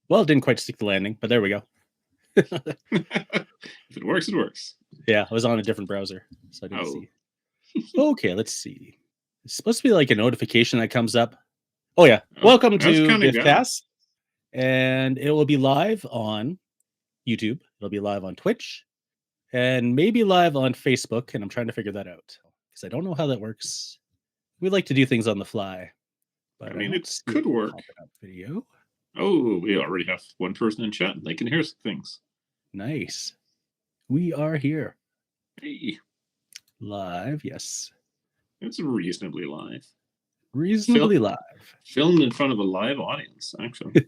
Well, it didn't quite stick the landing, but there we go. If it works, it works. Yeah, I was on a different browser, so I didn't Oh. see. Okay, let's see. It's supposed to be like a notification that comes up. Oh yeah, welcome that's to kinda BIFcast, and it will be live on YouTube. It'll be live on Twitch, and maybe live on Facebook. And I'm trying to figure that out because I don't know how that works. We like to do things on the fly, but I mean, don't it see could work. popping up video. Oh, we already have one person in chat. They can hear things. Nice. We are here Hey, live. Yes, it's reasonably live. reasonably live. Filmed in front of a live audience, actually.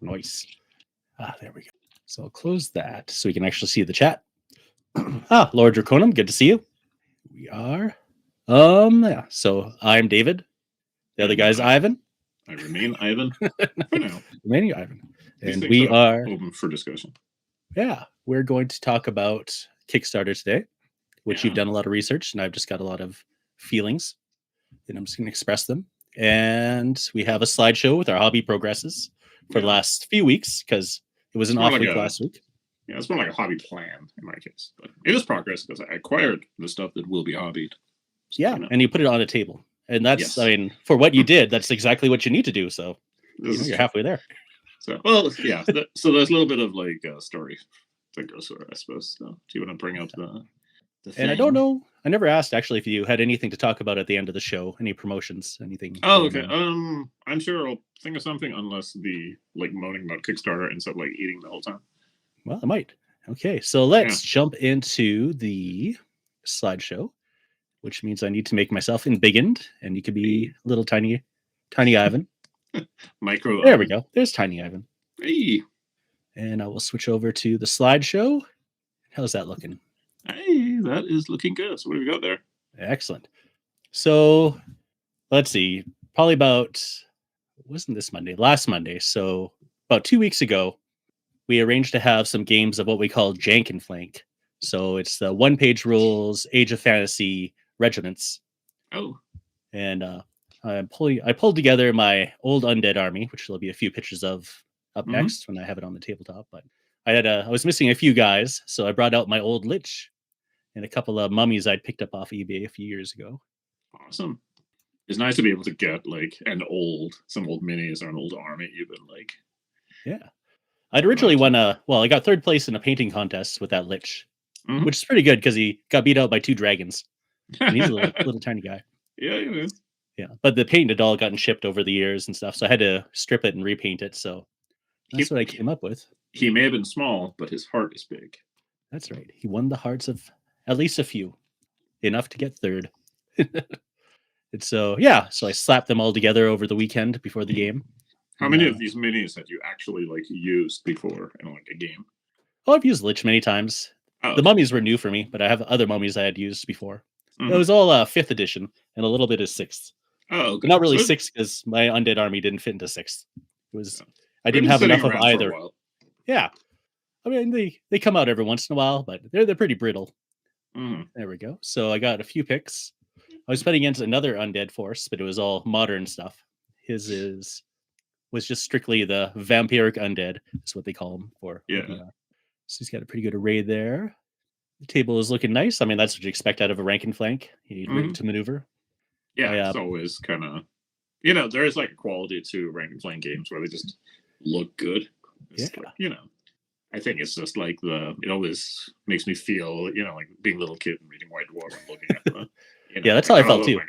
Nice. There we go. So I'll close that so we can actually see the chat. Lord Draconum, good to see you. We are. Yeah. So I'm David. The other guy's Ivan. I remain Ivan for now. Remaining Ivan. These And things we are open for discussion. Yeah, we're going to talk about Kickstarter today, which you've done a lot of research, and I've just got a lot of feelings, and I'm just going to express them. And we have a slideshow with our hobby progresses for the last few weeks because it was an off week last week. Yeah, it's more like a hobby plan in my case, but it is progress because I acquired the stuff that will be hobbied. So, yeah, and you put it on a table, and that's I mean, for what you did, that's exactly what you need to do. So you're halfway there. So yeah. So there's a little bit of like story that goes through it, I suppose. So do you want to bring up the thing? And I don't know. I never asked actually if you had anything to talk about at the end of the show. Any promotions? Anything? Oh, okay. I'm sure I'll think of something unless the like moaning about Kickstarter ends up like eating the whole time. Well, I might. Okay, so let's jump into the slideshow, which means I need to make myself embiggened, and you could be little tiny Ivan. Micro. There we go. There's tiny Ivan. Hey. And I will switch over to the slideshow. How's that looking? Hey, that is looking good. So what do we got there? Excellent. So let's see. Probably about wasn't this Monday? Last Monday. So about 2 weeks ago, we arranged to have some games of what we call Jank and Flank. So it's the one-page rules, Age of Fantasy regiments. Oh. And I pulled together my old undead army, which there'll be a few pictures of up next when I have it on the tabletop. But I was missing a few guys, so I brought out my old Lich and a couple of mummies I'd picked up off eBay a few years ago. Awesome. It's nice to be able to get like some old minis or an old army even like. Yeah. I'd originally won I got third place in a painting contest with that Lich, which is pretty good because he got beat out by 2 dragons. And he's a little tiny guy. Yeah, he is. Yeah, but the paint had all gotten shipped over the years and stuff, so I had to strip it and repaint it. So that's what I came up with. He may have been small, but his heart is big. That's right. He won the hearts of at least a few, enough to get third. And so I slapped them all together over the weekend before the game. How many of these minis had you actually like used before in like a game? Oh, I've used Lich many times. The mummies were new for me, but I have other mummies I had used before. It was all 5th edition and a little bit of 6th. Oh, okay. Not really 6th because my undead army didn't fit into 6th. It was I didn't have enough of either. Yeah, I mean they come out every once in a while, but they're pretty brittle. There we go. So I got a few picks. I was playing against another undead force, but it was all modern stuff. His was just strictly the vampiric undead. Is what they call him for. Yeah. So he's got a pretty good array there. The table is looking nice. I mean, that's what you expect out of a rank and flank. You need room to maneuver. Yeah, it's always kind of, there is like a quality to rank and flank games where they just look good. It's like, I think it's just like it always makes me feel, like being a little kid and reading White Dwarf and looking at them. Yeah, that's how I felt too.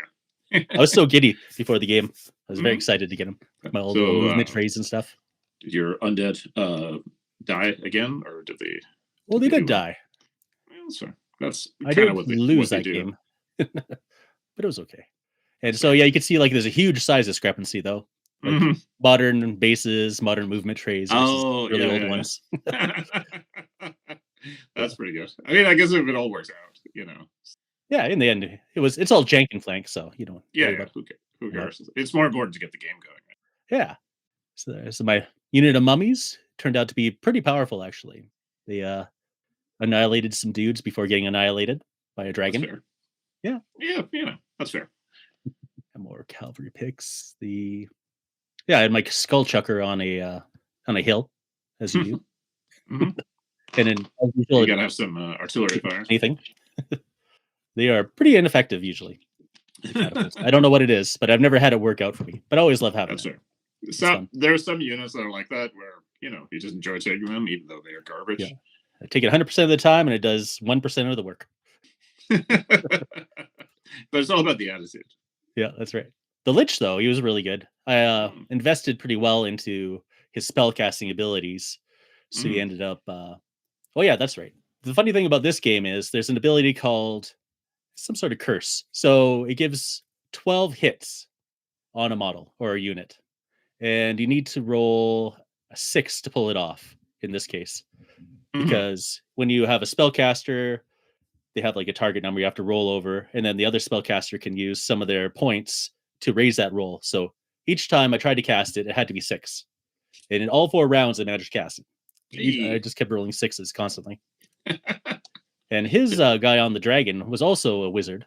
I was so giddy before the game. I was very excited to get him. My old movement trays and stuff. Did your undead die again, or did they? Well, they did die. That's I did lose that game, but it was okay. And so you can see like there's a huge size discrepancy though. Like modern bases, modern movement trays, really old ones. That's pretty good. I mean, I guess if it all works out, Yeah, in the end, it's all jank and flank, so you don't. Yeah. Who cares? It's more important to get the game going. Right? Yeah. So my unit of mummies turned out to be pretty powerful, actually. They annihilated some dudes before getting annihilated by a dragon. That's fair. Yeah, that's fair. And more cavalry picks. I had my skull chucker on a on a hill, as you do. Mm-hmm. And then you gotta have some artillery fire. Anything. They are pretty ineffective usually. I don't know what it is, but I've never had it work out for me. But I always love having it. There are some units that are like that where you just enjoy taking them even though they are garbage. Yeah. I take it 100% of the time and it does 1% of the work. But it's all about the attitude. Yeah, that's right. The Lich, though, he was really good. I invested pretty well into his spellcasting abilities. So he ended up... oh, yeah, that's right. The funny thing about this game is there's an ability called some sort of curse. So it gives 12 hits on a model or a unit. And you need to roll a 6 to pull it off, in this case. Because when you have a spellcaster... they have like a target number you have to roll over, and then the other spellcaster can use some of their points to raise that roll. So each time I tried to cast it, it had to be 6. And in all 4 rounds, I managed to cast it. I just kept rolling 6s constantly. And his guy on the dragon was also a wizard,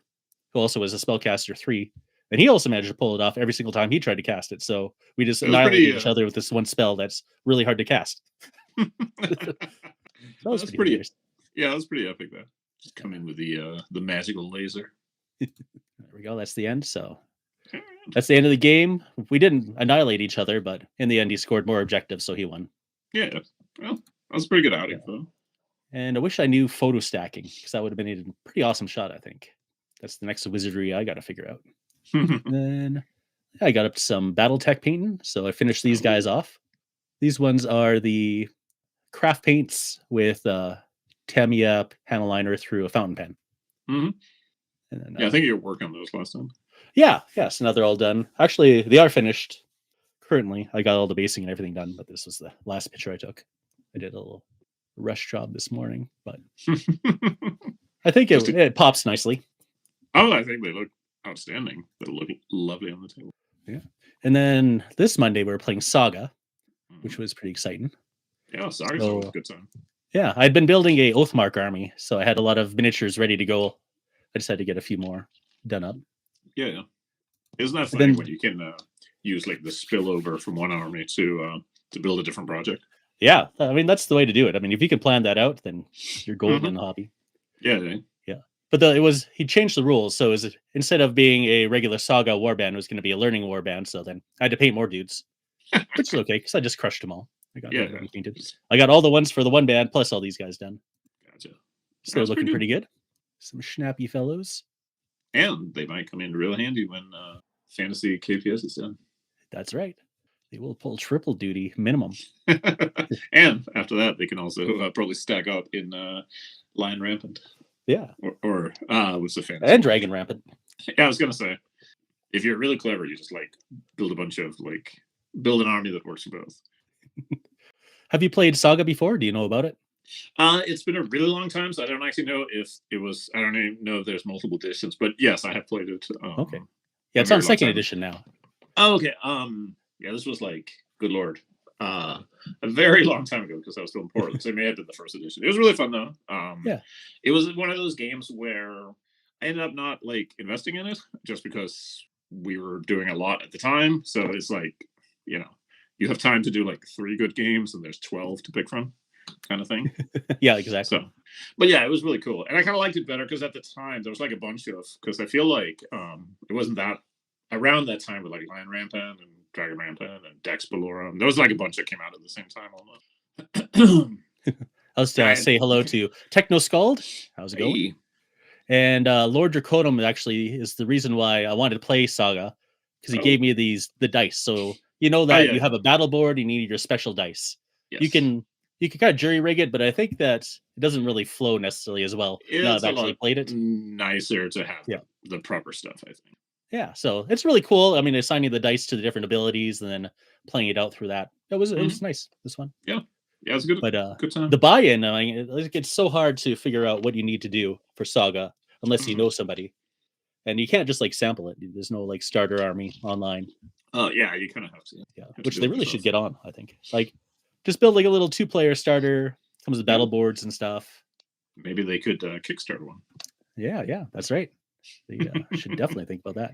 who also was a spellcaster 3. And he also managed to pull it off every single time he tried to cast it. So we just annihilated each other with this one spell that's really hard to cast. That was pretty yeah, that was pretty epic, though. Just come in with the magical laser. There we go. That's the end. So that's the end of the game. We didn't annihilate each other, but in the end, he scored more objectives, so he won. Yeah. Well, that was a pretty good outing, though. And I wish I knew photo stacking, because that would have been a pretty awesome shot, I think. That's the next wizardry I got to figure out. Then I got up to some battle tech painting, so I finished these guys off. These ones are the craft paints with Tamiya panel liner through a fountain pen. And then, I think you were working on those last time. Yeah, so now they're all done. Actually, they are finished currently. I got all the basing and everything done, but this was the last picture I took. I did a little rush job this morning, but I think it pops nicely. Oh, I think they look outstanding. They look lovely on the table. Yeah. And then this Monday we were playing Saga, which was pretty exciting. Yeah, Saga's always a good time. Yeah, I'd been building a Oathmark army, so I had a lot of miniatures ready to go. I just had to get a few more done up. Yeah. Isn't that funny when you can use like the spillover from one army to build a different project? Yeah, I mean, that's the way to do it. I mean, if you can plan that out, then you're golden in the hobby. Yeah. But he changed the rules. So instead of being a regular Saga warband, it was going to be a learning warband. So then I had to paint more dudes, which is okay because I just crushed them all. I got painted. I got all the ones for the one band plus all these guys done. Gotcha. So they're looking pretty good. Some snappy fellows. And they might come in real handy when fantasy KPS is done. That's right. They will pull triple duty minimum. And after that, they can also probably stack up in Lion Rampant. Yeah. Or what's the fantasy? And Dragon Rampant. Yeah, I was going to say, if you're really clever, you just build an army that works for both. Have you played Saga before? Do you know about it? It's been a really long time, so I don't actually know if it was. I don't even know if there's multiple editions, but yes, I have played it. Okay. Yeah, it's on second edition now. Oh, okay. Yeah, this was good lord, a very long time ago because I was still in Portland, so it may have been the first edition. It was really fun though. Yeah, it was one of those games where I ended up not investing in it just because we were doing a lot at the time. So it's you have time to do 3 good games and there's 12 to pick from, kind of thing. Yeah, exactly. So, but yeah, it was really cool, and I kind of liked it better because at the time there was a bunch of because I feel it wasn't that around that time with Lion Rampant and Dragon Rampant and Dex Ballora. There was a bunch that came out at the same time almost. I'll say hello to Techno Scald. How's it going? Hey. And Lord Draconum actually is the reason why I wanted to play Saga, because he gave me the dice. So you have a battle board, you need your special dice. Yes. You can kind of jury rig it, but I think that it doesn't really flow necessarily as well. It's I've actually played it. Nicer to have the proper stuff, I think. Yeah, so it's really cool. I mean, assigning the dice to the different abilities and then playing it out through that. It was nice, this one. Yeah, it's good. But good time. The buy-in, it's so hard to figure out what you need to do for Saga unless you know somebody, and you can't just sample it. There's no starter army online. Oh yeah, you kind of have to. Yeah, which they really should get on. I think just build a little 2-player starter. Comes with battle boards and stuff. Maybe they could Kickstarter one. Yeah, that's right. They should definitely think about that.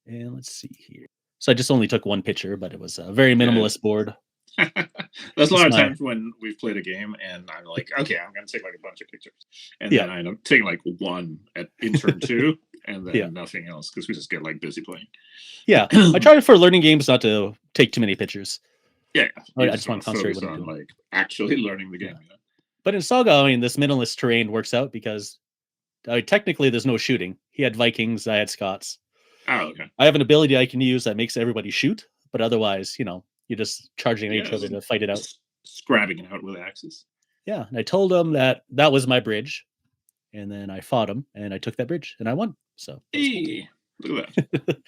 And let's see here. So I just only took one picture, but it was a very minimalist board. That's a lot of times when we've played a game and I'm like, okay, I'm going to take like a bunch of pictures. And then I end up taking like one in turn 2 and then nothing else because we just get like busy playing. Yeah. I try for learning games not to take too many pictures. Yeah. I just want to concentrate on like actually learning the game. Yeah. But in Saga, I mean, this minimalist terrain works out because technically there's no shooting. He had Vikings, I had Scots. Oh, okay. I have an ability I can use that makes everybody shoot, but otherwise, you're just charging at each other to fight it out. Scrabbing it out with axes. Yeah, and I told him that was my bridge, and then I fought him, and I took that bridge, and I won. So, hey, look at that.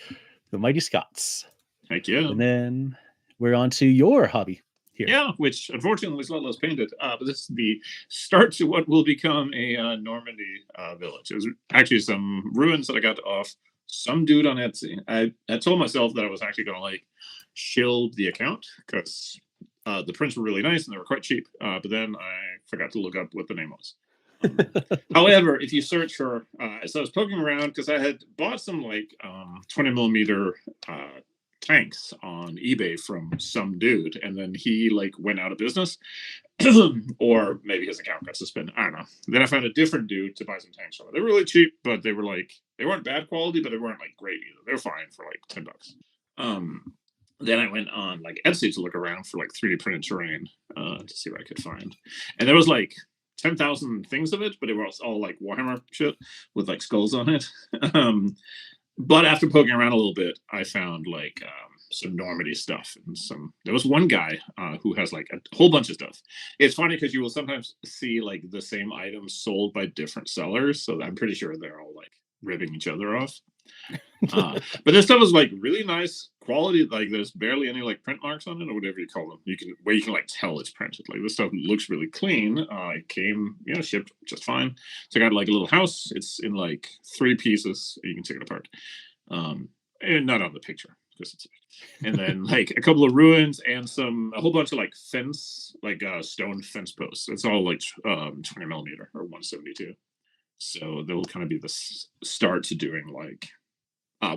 The mighty Scots. Heck yeah. And then we're on to your hobby here. Yeah, which unfortunately is a lot less painted, but this is the start to what will become a Normandy village. It was actually some ruins that I got off some dude on Etsy. I told myself that I was actually going to like shield the account because the prints were really nice and they were quite cheap. But then I forgot to look up what the name was. However, if you search for, so I was poking around because I had bought some like 20 millimeter tanks on eBay from some dude, and then he like went out of business, or maybe his account got suspended. I don't know. Then I found a different dude to buy some tanks from. They were really cheap, but they weren't bad quality, but they weren't like great either. They were fine for like $10. Then I went on like Etsy to look around for like 3D printed terrain to see what I could find, and there was like 10,000 things of it, but it was all like Warhammer shit with like skulls on it. But after poking around a little bit, I found like some Normandy stuff and there was one guy who has like a whole bunch of stuff. It's funny because you will sometimes see like the same items sold by different sellers. So I'm pretty sure they're all like ripping each other off. But this stuff was like really nice quality. Like there's barely any like print marks on it or whatever you call them. You can like tell it's printed. Like this stuff looks really clean. It came shipped just fine. So I got like a little house. It's in like 3 pieces. You can take it apart. And not on the picture because it's big. And then like a couple of ruins and a whole bunch of like fence, like stone fence posts. It's all like 20 millimeter or 172. So they'll kind of be the start to doing like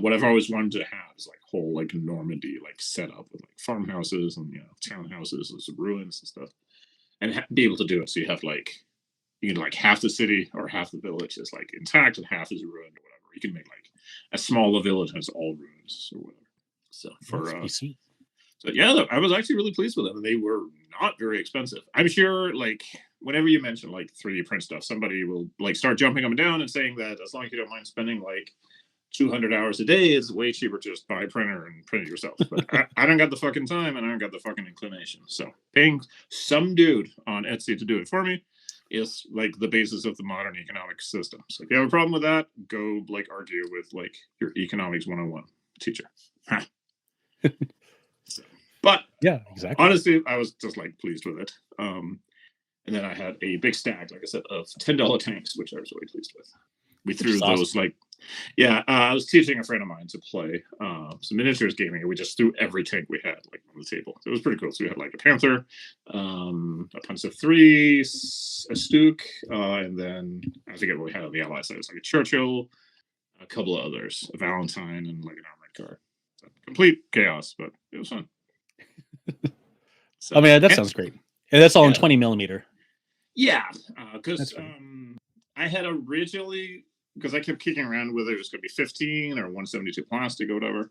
what I've always wanted to have is like whole like Normandy like setup with like farmhouses and townhouses and some ruins and stuff, and be able to do it so you have like like half the city or half the village is like intact and half is ruined or whatever. You can make like a smaller village has all ruins or whatever. So so yeah, I was actually really pleased with them, and they were not very expensive. I'm sure like whenever you mention like 3D print stuff, somebody will like start jumping up and down and saying that as long as you don't mind spending like 200 hours a day, it's way cheaper to just buy a printer and print it yourself. But I don't got the fucking time and I don't got the fucking inclination. So paying some dude on Etsy to do it for me is like the basis of the modern economic system. So if you have a problem with that, go like argue with like your economics 101 teacher. But yeah, exactly. Honestly, I was just like pleased with it. And then I had a big stack, like I said, of $10 tanks, which I was really pleased with. We threw those awesome. I was teaching a friend of mine to play some miniatures gaming, and we just threw every tank we had like on the table. So it was pretty cool. So we had like a Panther, a Punch of 3, a Stuke, and then I forget what we had on the Allied side. It was like a Churchill, a couple of others, a Valentine, and like an armored car. So complete chaos, but it was fun. So, I mean, that sounds great. And that's all in 20 millimeter. Yeah, because I had originally, because I kept kicking around whether it was going to be 15 or 172 plastic or whatever.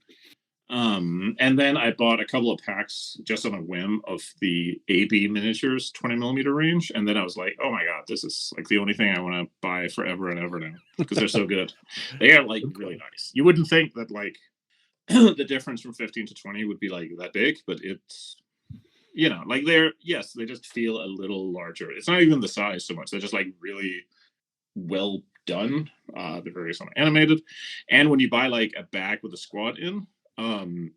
And then I bought a couple of packs just on a whim of the AB miniatures 20 millimeter range. And then I was like, oh my God, this is like the only thing I want to buy forever and ever now because they're so good. They are like really nice. You wouldn't think that like the difference from 15 to 20 would be like that big, but it's, like they just feel a little larger. It's not even the size so much. They're just like really well done. They're very animated. And when you buy like a bag with a squad in,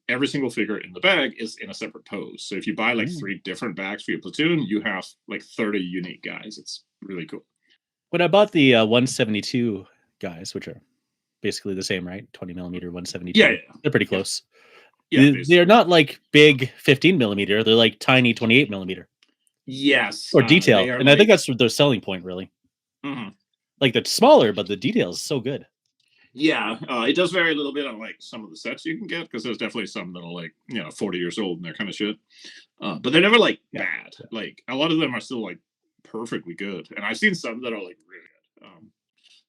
every single figure in the bag is in a separate pose. So if you buy like 3 different bags for your platoon, you have like 30 unique guys. It's really cool. When I bought the 172 guys, which are basically the same, right? 20 millimeter, 172. Yeah. They're pretty close. Yeah, they're not like big 15 millimeter. They're like tiny 28 millimeter. Yes. Or detail. And I think that's their selling point, really. Mm-hmm. Like, they're smaller, but the detail is so good. Yeah, it does vary a little bit on like some of the sets you can get because there's definitely some that are like 40 years old and they're kind of shit. But they're never like bad. Like a lot of them are still like perfectly good, and I've seen some that are like really good.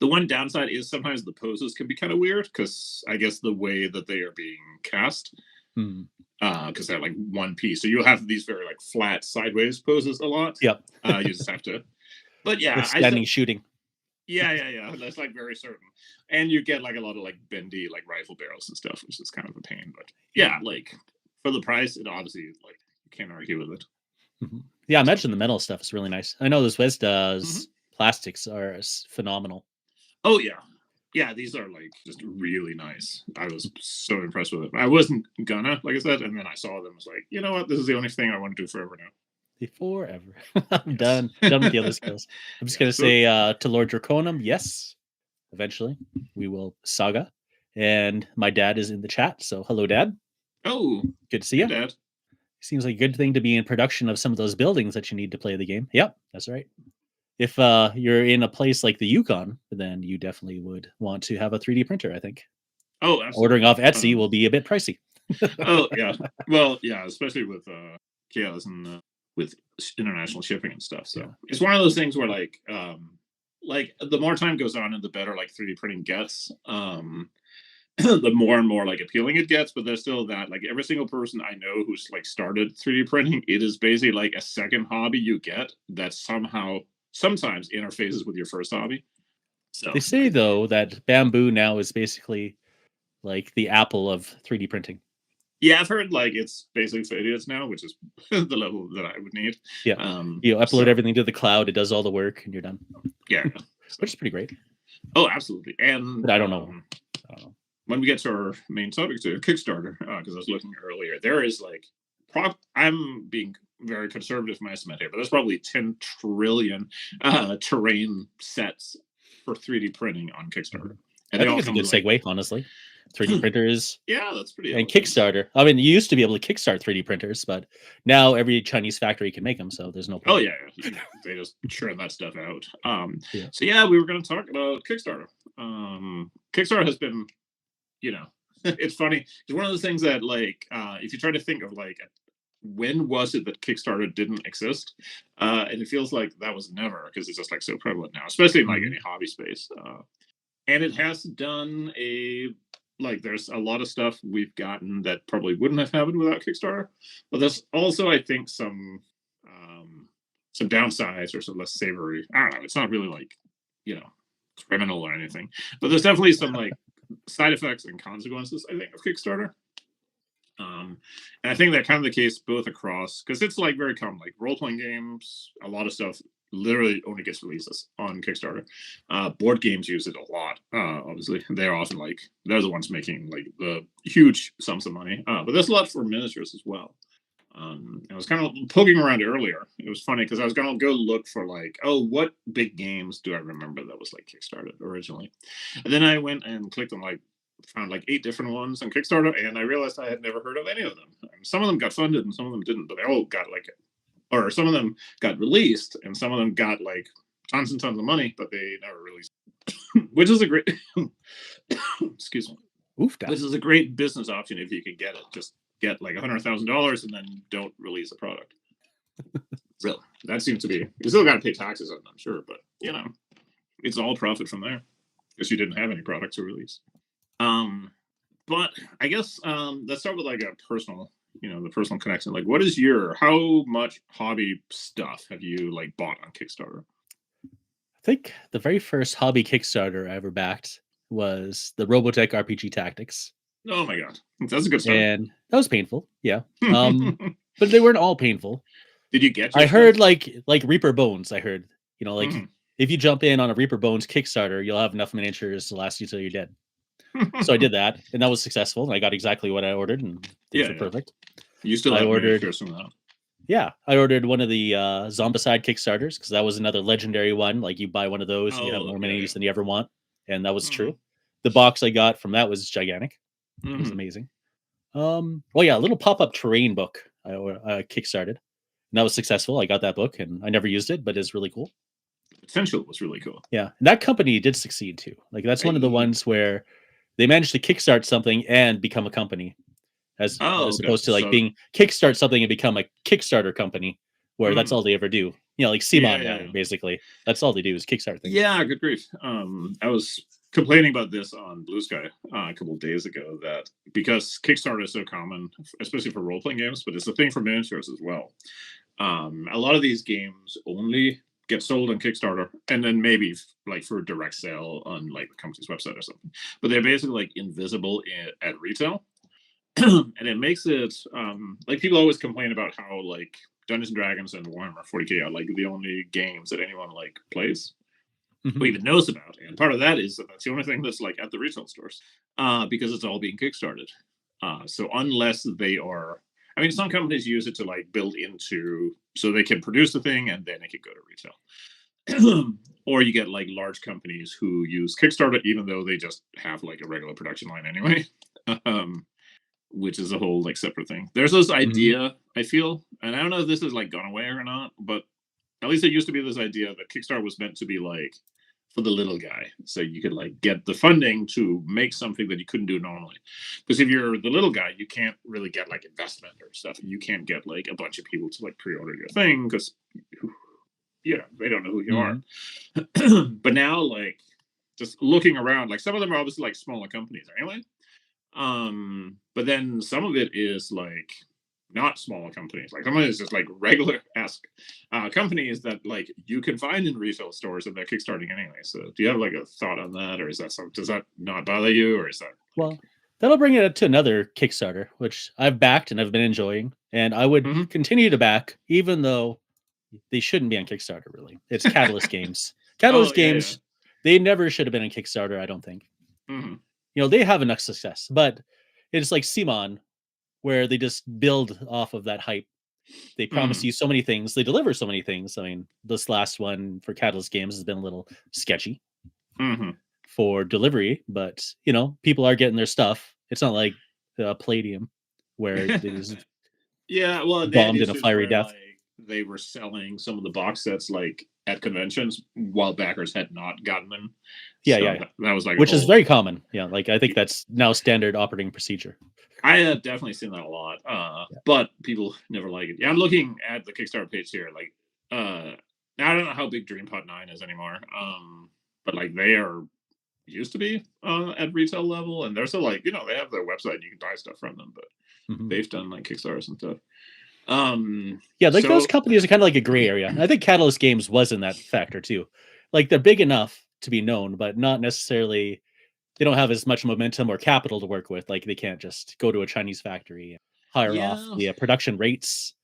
The one downside is sometimes the poses can be kind of weird because I guess the way that they are being cast, because they're like one piece, so you'll have these very like flat sideways poses a lot. Yep. You just have to. But yeah, like standing shooting. Yeah. That's like very certain, and you get like a lot of like bendy like rifle barrels and stuff, which is kind of a pain. But yeah, like for the price, it obviously like you can't argue with it. Yeah, I imagine the metal stuff is really nice. I know those Wesda's plastics are phenomenal. Oh yeah, these are like just really nice. I was so impressed with it. I wasn't gonna, like I said, and then I saw them. I was like, you know what? This is the only thing I want to do forever now. Forever. I'm done with the other skills. I'm just gonna say to Lord Draconum, yes. Eventually, we will saga. And my dad is in the chat, so hello, Dad. Oh, good to see you, Dad. Seems like a good thing to be in production of some of those buildings that you need to play the game. Yep, that's right. If you're in a place like the Yukon, then you definitely would want to have a 3D printer, I think. Oh, absolutely. Ordering off Etsy will be a bit pricey. Oh, yeah. Well, yeah, especially with chaos and with international shipping and stuff. So it's one of those things where like the more time goes on and the better like 3D printing gets, the more and more like appealing it gets. But there's still that like every single person I know who's like started 3D printing, it is basically like a second hobby you get that somehow sometimes interfaces with your first hobby. So they say though that bamboo now is basically like the Apple of 3D printing. Yeah, I've heard like it's basically for idiots now, which is the level that I would need. Yeah, you upload everything to the cloud, it does all the work, and you're done. Yeah, which is pretty great. Oh, absolutely. And but I don't know. When we get to our main topic, to Kickstarter, because I was looking earlier, there is like I'm being very conservative in my estimate here, but there's probably 10 trillion terrain sets for 3D printing on Kickstarter. And I think it's a good segue, honestly. 3D printers. Yeah, that's pretty. And Kickstarter. I mean, you used to be able to kickstart 3D printers, but now every Chinese factory can make them, so there's no point. Oh yeah, they just churn that stuff out. So yeah, we were going to talk about Kickstarter. Kickstarter has been, it's funny. It's one of those things that like, if you try to think of like, when was it that Kickstarter didn't exist? And it feels like that was never, because it's just like so prevalent now, especially in like any hobby space. And it has done there's a lot of stuff we've gotten that probably wouldn't have happened without Kickstarter, but there's also, I think, some downsides or some less savory. I don't know. It's not really like, criminal or anything, but there's definitely some like side effects and consequences, I think, of Kickstarter. And I think that kind of the case both across, because it's like very common, like role-playing games, a lot of stuff literally only gets releases on Kickstarter. Board games use it a lot. Obviously, they're often like they're the ones making like the huge sums of money. But there's a lot for miniatures as well. I was kind of poking around earlier. It was funny because I was gonna go look for like, what big games do I remember that was like Kickstarted originally, and then I went and clicked on like found like 8 different ones on Kickstarter, and I realized I had never heard of any of them. Some of them got funded and some of them didn't, but they all got like or some of them got released and some of them got like tons and tons of money, but they never released. Which is a great excuse me. This is a great business option if you can get it. Just get like $100,000 and then don't release a product. Really, that seems to be. You still got to pay taxes on it, I'm sure, but it's all profit from there because you didn't have any products to release. But I guess let's start with like a personal. The personal connection. Like, how much hobby stuff have you like bought on Kickstarter? I think the very first hobby Kickstarter I ever backed was the Robotech RPG Tactics. Oh my god, that's a good start. And that was painful, yeah. But they weren't all painful. Did you get? I heard like Reaper Bones. I heard if you jump in on a Reaper Bones Kickstarter, you'll have enough miniatures to last you till you're dead. So I did that, and that was successful. And I got exactly what I ordered, and things were perfect. You still have ordered from that? Yeah, I ordered one of the Zombicide Kickstarters because that was another legendary one. Like you buy one of those, and you have more minis than you ever want, and that was true. The box I got from that was gigantic. It was amazing. A little pop-up terrain book I kickstarted, and that was successful. I got that book, and I never used it, but it's really cool. The potential was really cool. Yeah, and that company did succeed too. Like that's one of the ones where they managed to kickstart something and become a company, as opposed to like being kickstart something and become a Kickstarter company, where that's all they ever do. Like Simon now, basically. That's all they do is kickstart things. Yeah, good grief. I was complaining about this on Blue Sky a couple of days ago, that because Kickstarter is so common, especially for role-playing games, but it's a thing for miniatures as well. A lot of these games only get sold on Kickstarter, and then maybe like for direct sale on like the company's website or something. But they're basically like invisible at retail. And it makes it like people always complain about how like Dungeons and Dragons and Warhammer 40k are like the only games that anyone like plays or even knows about. And part of that is that that's the only thing that's like at the retail stores because it's all being kickstarted. So unless they are, I mean, some companies use it to like build into so they can produce the thing and then it can go to retail. Or you get like large companies who use Kickstarter even though they just have like a regular production line anyway. Which is a whole like separate thing. There's this idea, I feel, and I don't know if this has like gone away or not, but at least it used to be this idea that Kickstarter was meant to be like for the little guy. So you could like get the funding to make something that you couldn't do normally. Because if you're the little guy, you can't really get like investment or stuff. You can't get like a bunch of people to like pre-order your thing because they don't know who you are. But now like just looking around, like some of them are obviously like smaller companies anyway. But then some of it is like not smaller companies. Like some of it is just like regular-esque companies that like you can find in retail stores and they're kickstarting anyway. So do you have like a thought on that, or is that does that not bother you, or is that well? That'll bring it to another Kickstarter, which I've backed and I've been enjoying, and I would continue to back, even though they shouldn't be on Kickstarter. Really, it's Catalyst Games. Catalyst Games, they never should have been on Kickstarter. I don't think. They have enough success, but it's like Simon, where they just build off of that hype. They promise you so many things. They deliver so many things. I mean, this last one for Catalyst Games has been a little sketchy for delivery, but people are getting their stuff. It's not like Palladium, where they just bombed in a fiery death. Like, they were selling some of the box sets like at conventions while backers had not gotten them. That was like which is very common. Yeah, like I think that's now standard operating procedure. I have definitely seen that a lot, but people never like it. Yeah, I'm looking at the Kickstarter page here. Like, I don't know how big Dreampot 9 is anymore, but like they are used to be at retail level, and they're still like they have their website. You can buy stuff from them, but they've done like Kickstarters and stuff. Those companies are kind of like a gray area. I think Catalyst Games was in that factor too. Like they're big enough to be known, but not necessarily. They don't have as much momentum or capital to work with. Like they can't just go to a Chinese factory and hire off the production rates,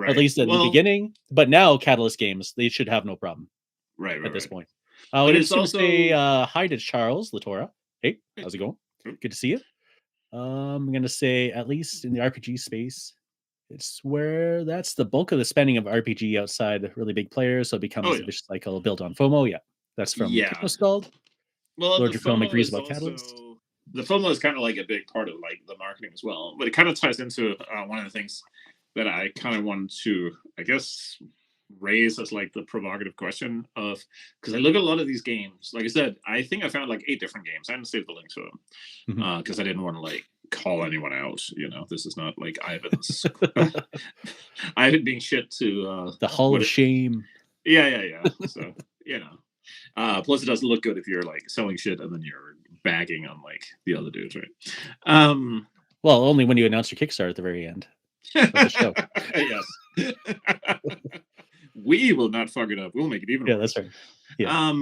at least at the beginning. But now Catalyst Games, they should have no problem, at this point. But it's also say hi to Charles Latora. Hey, how's it going? Good to see you. I'm gonna say at least in the RPG space. It's where that's the bulk of the spending of RPG outside the really big players, so it becomes a vicious cycle built on FOMO. Yeah, that's from Scald. Well, Lord Dracoma agrees about Catalyst. The FOMO is kind of like a big part of like the marketing as well, but it kind of ties into one of the things that I kind of wanted to, I guess, raise as like the provocative question of, because I look at a lot of these games. Like I said, I think I found like 8 different games. I didn't save the link to them because I didn't want to like call anyone out. This is not like Ivan's Ivan being shit to the Hall of Shame. Yeah. So plus it doesn't look good if you're like selling shit and then you're bagging on like the other dudes, right? Well, only when you announce your Kickstarter at the very end of the show. Yes. We will not fuck it up. We'll make it even worse. That's right. Yeah.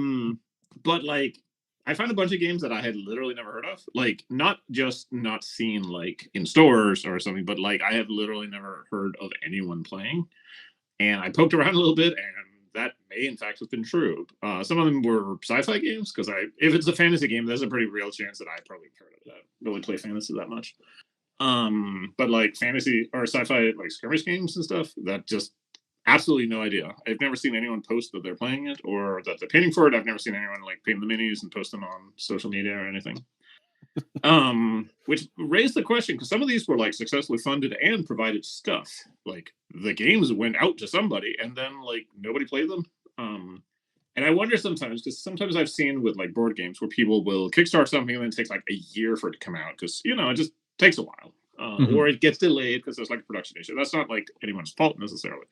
But like I found a bunch of games that I had literally never heard of. Like not just not seen like in stores or something, but like I have literally never heard of anyone playing. And I poked around a little bit, and that may in fact have been true. Some of them were sci-fi games because if it's a fantasy game, there's a pretty real chance that I probably heard of that. Really play fantasy that much. But like fantasy or sci-fi like skirmish games and stuff, that just absolutely no idea. I've never seen anyone post that they're playing it or that they're painting for it. I've never seen anyone like paint the minis and post them on social media or anything. Which raised the question because some of these were like successfully funded and provided stuff. Like the games went out to somebody and then like nobody played them. And I wonder sometimes, because sometimes I've seen with like board games where people will kickstart something and then it takes like a year for it to come out because it just takes a while, or it gets delayed because there's like a production issue. That's not like anyone's fault necessarily.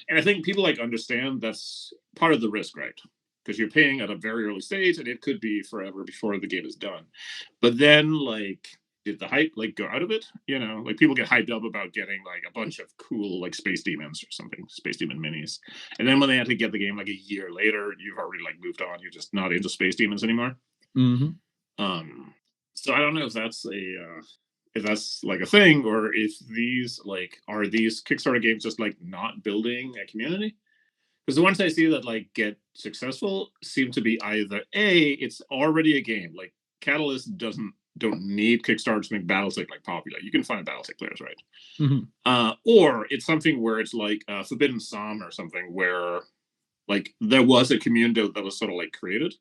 And I think people like understand that's part of the risk, right? Because you're paying at a very early stage and it could be forever before the game is done. But then like, did the hype like go out of it? Like people get hyped up about getting like a bunch of cool like space demons or something, space demon minis, and then when they had to get the game like a year later, you've already like moved on. You're just not into space demons anymore. So I don't know if that's like a thing, or if these like are these Kickstarter games just like not building a community. Because the ones I see that like get successful seem to be either it's already a game. Like Catalyst don't need Kickstarter to make Battletech like popular. You can find Battletech players, right? Or it's something where it's like Forbidden Psalm or something where like there was a community that was sort of like created,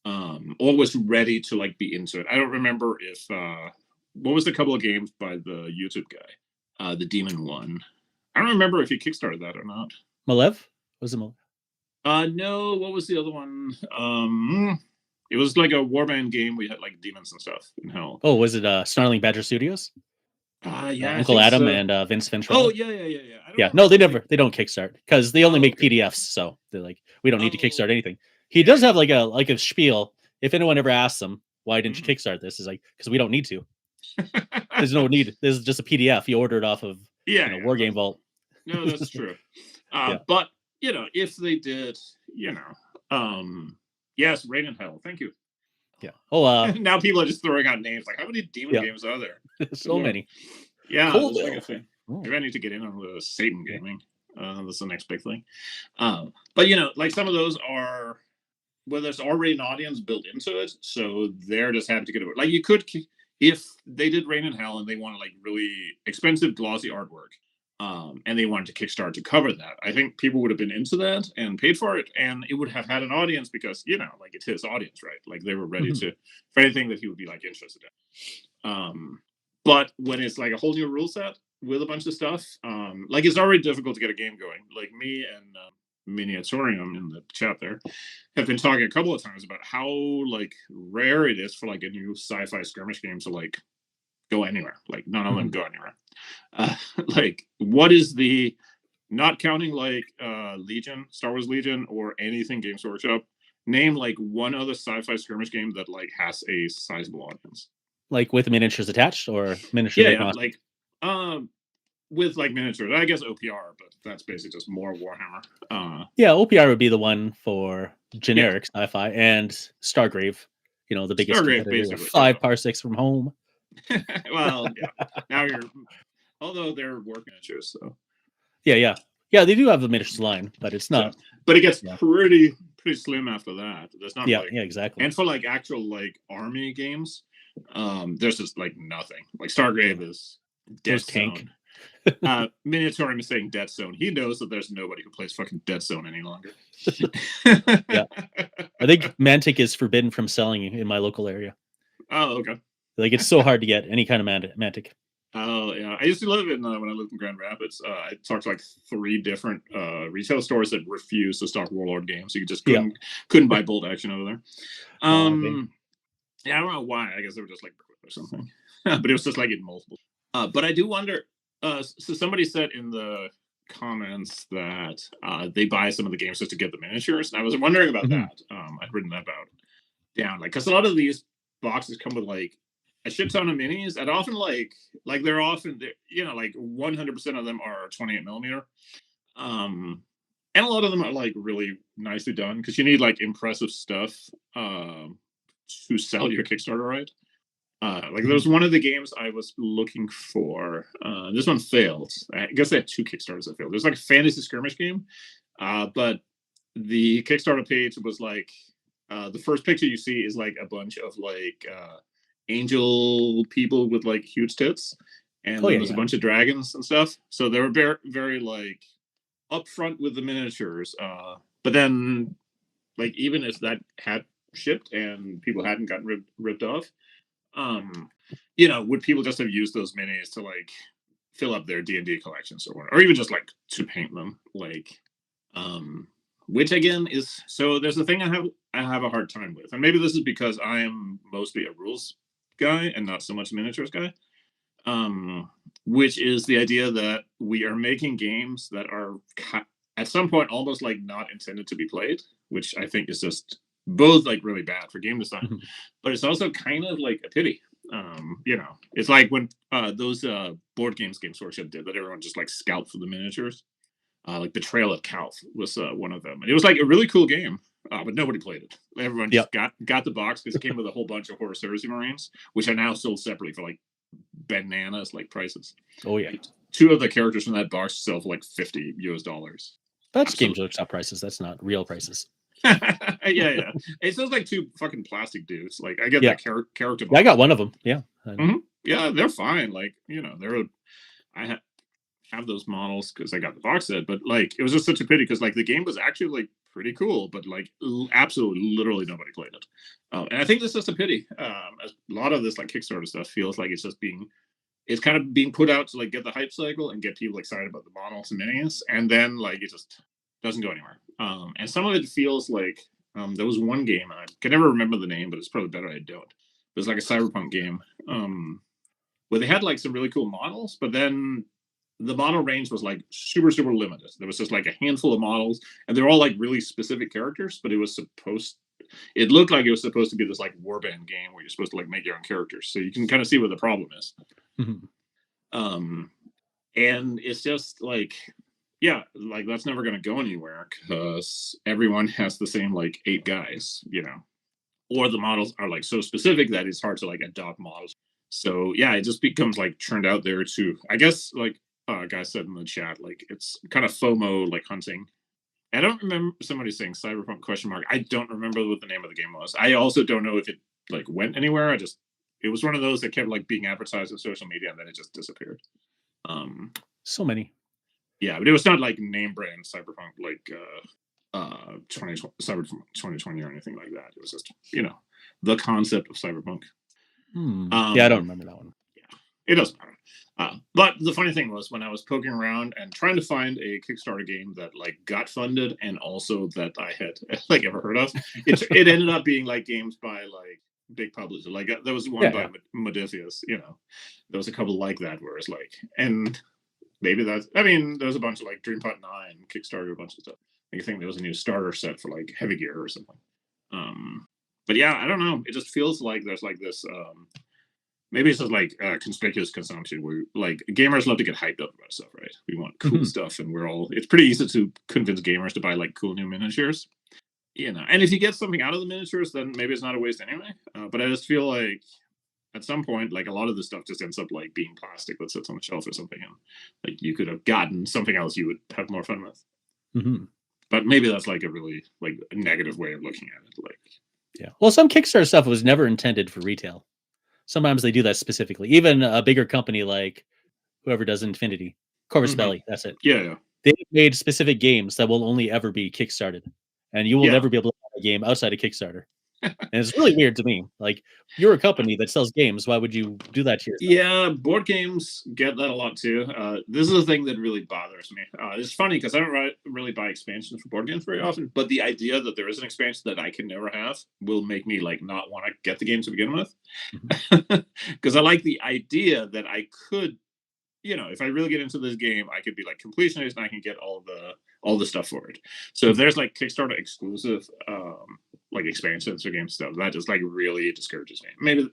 or was ready to like be into it. I don't remember if what was the couple of games by the YouTube guy, the Demon one. I don't remember if he kickstarted that or not. Malev? Was it Malev? No. What was the other one? It was like a warband game. We had like demons and stuff in hell. Oh, was it Snarling Badger Studios? Yeah, Uncle Adam and Vince Ventrella. Oh yeah. No, they don't kickstart because they only make PDFs, so they're like, we don't need to kickstart anything. He does have like a spiel. If anyone ever asks him, why didn't you kickstart this? Is like, because we don't need to. There's no need. This is just a PDF. You order it off of Wargame Vault. No, that's true. But if they did, yes, Rain and Hell. Thank you. Yeah. Oh, now people are just throwing out names. Like, how many demon games are there? So many. Yeah, that's like a thing. Maybe I need to get in on the Satan gaming. That's the next big thing. But like some of those are where there's already an audience built into it, so they're just happy to get it. Like you could, if they did Rain and Hell and they wanted like really expensive glossy artwork, and they wanted to kickstart to cover that, I think people would have been into that and paid for it, and it would have had an audience because like it's his audience, right? Like they were ready to for anything that he would be like interested in. But when it's like a whole new rule set with a bunch of stuff, like it's already difficult to get a game going. Like me and Miniatorium in the chat there have been talking a couple of times about how like rare it is for like a new sci-fi skirmish game to like go anywhere. Like none of them go anywhere. Like what is the, not counting like Legion, Star Wars Legion, or anything Games Workshop, name like one other sci-fi skirmish game that like has a sizable audience, like with miniatures attached or miniatures like with like miniatures. I guess OPR, but that's basically just more Warhammer. OPR would be the one for generic sci-fi, and Stargrave, the biggest Stargrave, basically 5 parsecs from home. Well, now although they're work miniatures, so yeah, they do have the miniatures line, but it's not. But it gets pretty slim after that. There's not exactly. And for like actual like army games, there's just like nothing. Like Stargrave is dead tank. Miniatorium is saying Dead Zone. He knows that there's nobody who plays fucking Dead Zone any longer. I think Mantic is forbidden from selling in my local area. Oh, okay. Like it's so hard to get any kind of Mantic. Oh yeah, I used to live in when I lived in Grand Rapids. I talked to like 3 different retail stores that refused to stock Warlord games. So you just couldn't buy Bolt Action over there. I don't know why. I guess they were just like or something. But it was just like in multiple. But I do wonder. So somebody said in the comments that they buy some of the games just to get the miniatures, and I was wondering about that. I'd written that about down, like, because a lot of these boxes come with like a shit ton of minis, and often like they're often like 100% of them are 28 millimeter, and a lot of them are like really nicely done because you need like impressive stuff to sell your Kickstarter, right? Like there was one of the games I was looking for. This one failed. I guess they had 2 Kickstarters that failed. There's like a fantasy skirmish game, but the Kickstarter page was like the first picture you see is like a bunch of like angel people with like huge tits, and there was a bunch of dragons and stuff. So they were very, very like upfront with the miniatures. But then, like even if that had shipped and people hadn't gotten ripped off. Would people just have used those minis to like fill up their D&D collections or even just like to paint them? Like, which again is so. There's a thing I have a hard time with, and maybe this is because I am mostly a rules guy and not so much miniatures guy. Which is the idea that we are making games that are at some point almost like not intended to be played, which I think is just both like really bad for game design, but it's also kind of like a pity. It's like when those board games Games Workshop did that everyone just like scalped for the miniatures. Like Betrayal at Calth was one of them, and it was like a really cool game, but nobody played it. Everyone just got the box because it came with a whole bunch of Horus Heresy Marines, which are now sold separately for like bananas like prices. Oh yeah, like, 2 of the characters from that box sell for like $50. That's Games Workshop prices. That's not real prices. yeah. It's just like 2 fucking plastic dudes. Like I get that character. Yeah, I got one of them. Yeah. Yeah, they're fine. Like I have those models because I got the box set, but like it was just such a pity because like the game was actually like pretty cool, but like absolutely literally nobody played it. And I think this is a pity. A lot of this like Kickstarter stuff feels like it's kind of being put out to like get the hype cycle and get people excited about the models and minis, and then like it just doesn't go anywhere. And some of it feels like there was one game, I can never remember the name, but it's probably better I don't. It was like a cyberpunk game where they had like some really cool models, but then the model range was like super limited. There was just like a handful of models, and they're all like really specific characters, but it looked like it was supposed to be this like warband game where you're supposed to like make your own characters, so you can kind of see what the problem is. And it's just like, like that's never going to go anywhere because everyone has the same like 8 guys, or the models are like so specific that it's hard to like adopt models. So it just becomes like churned out there too. I guess like a guy said in the chat, like it's kind of FOMO like hunting. I don't remember somebody saying Cyberpunk ? I don't remember what the name of the game was. I also don't know if it like went anywhere. It was one of those that kept like being advertised on social media and then it just disappeared. So many. Yeah, but it was not like name brand Cyberpunk like 2020 Cyberpunk 2020 or anything like that. It was just, the concept of Cyberpunk. I don't remember that one. Yeah, it doesn't matter. But the funny thing was when I was poking around and trying to find a Kickstarter game that like got funded and also that I had like ever heard of, it ended up being like games by like big publishers. Like there was one by Modifius, there was a couple like that where it's like, and maybe there's a bunch of like Dreampot 9 Kickstarter, a bunch of stuff. I think there was a new starter set for like Heavy Gear or something. But I don't know. It just feels like there's like this maybe it's just like conspicuous consumption where like gamers love to get hyped up about stuff, right? We want cool stuff, and it's pretty easy to convince gamers to buy like cool new miniatures, and if you get something out of the miniatures, then maybe it's not a waste anyway. But I just feel like at some point, like a lot of this stuff just ends up like being plastic that sits on the shelf or something, and like you could have gotten something else you would have more fun with. But maybe that's like a really like a negative way of looking at it. Like, well, some Kickstarter stuff was never intended for retail. Sometimes they do that specifically. Even a bigger company like whoever does Infinity, Corvus Belli, that's it. Yeah. They made specific games that will only ever be Kickstarted, and you will never be able to have a game outside of Kickstarter. And it's really weird to me. Like, you're a company that sells games. Why would you do that to yourself? Yeah, board games get that a lot too. This is a thing that really bothers me. It's funny because I don't really buy expansions for board games very often, but the idea that there is an expansion that I can never have will make me like not want to get the game to begin with. Because I like the idea that I could, if I really get into this game, I could be like completionist and I can get all the stuff for it. So if there's like Kickstarter exclusive like expansions or game stuff, that just like really discourages me. Maybe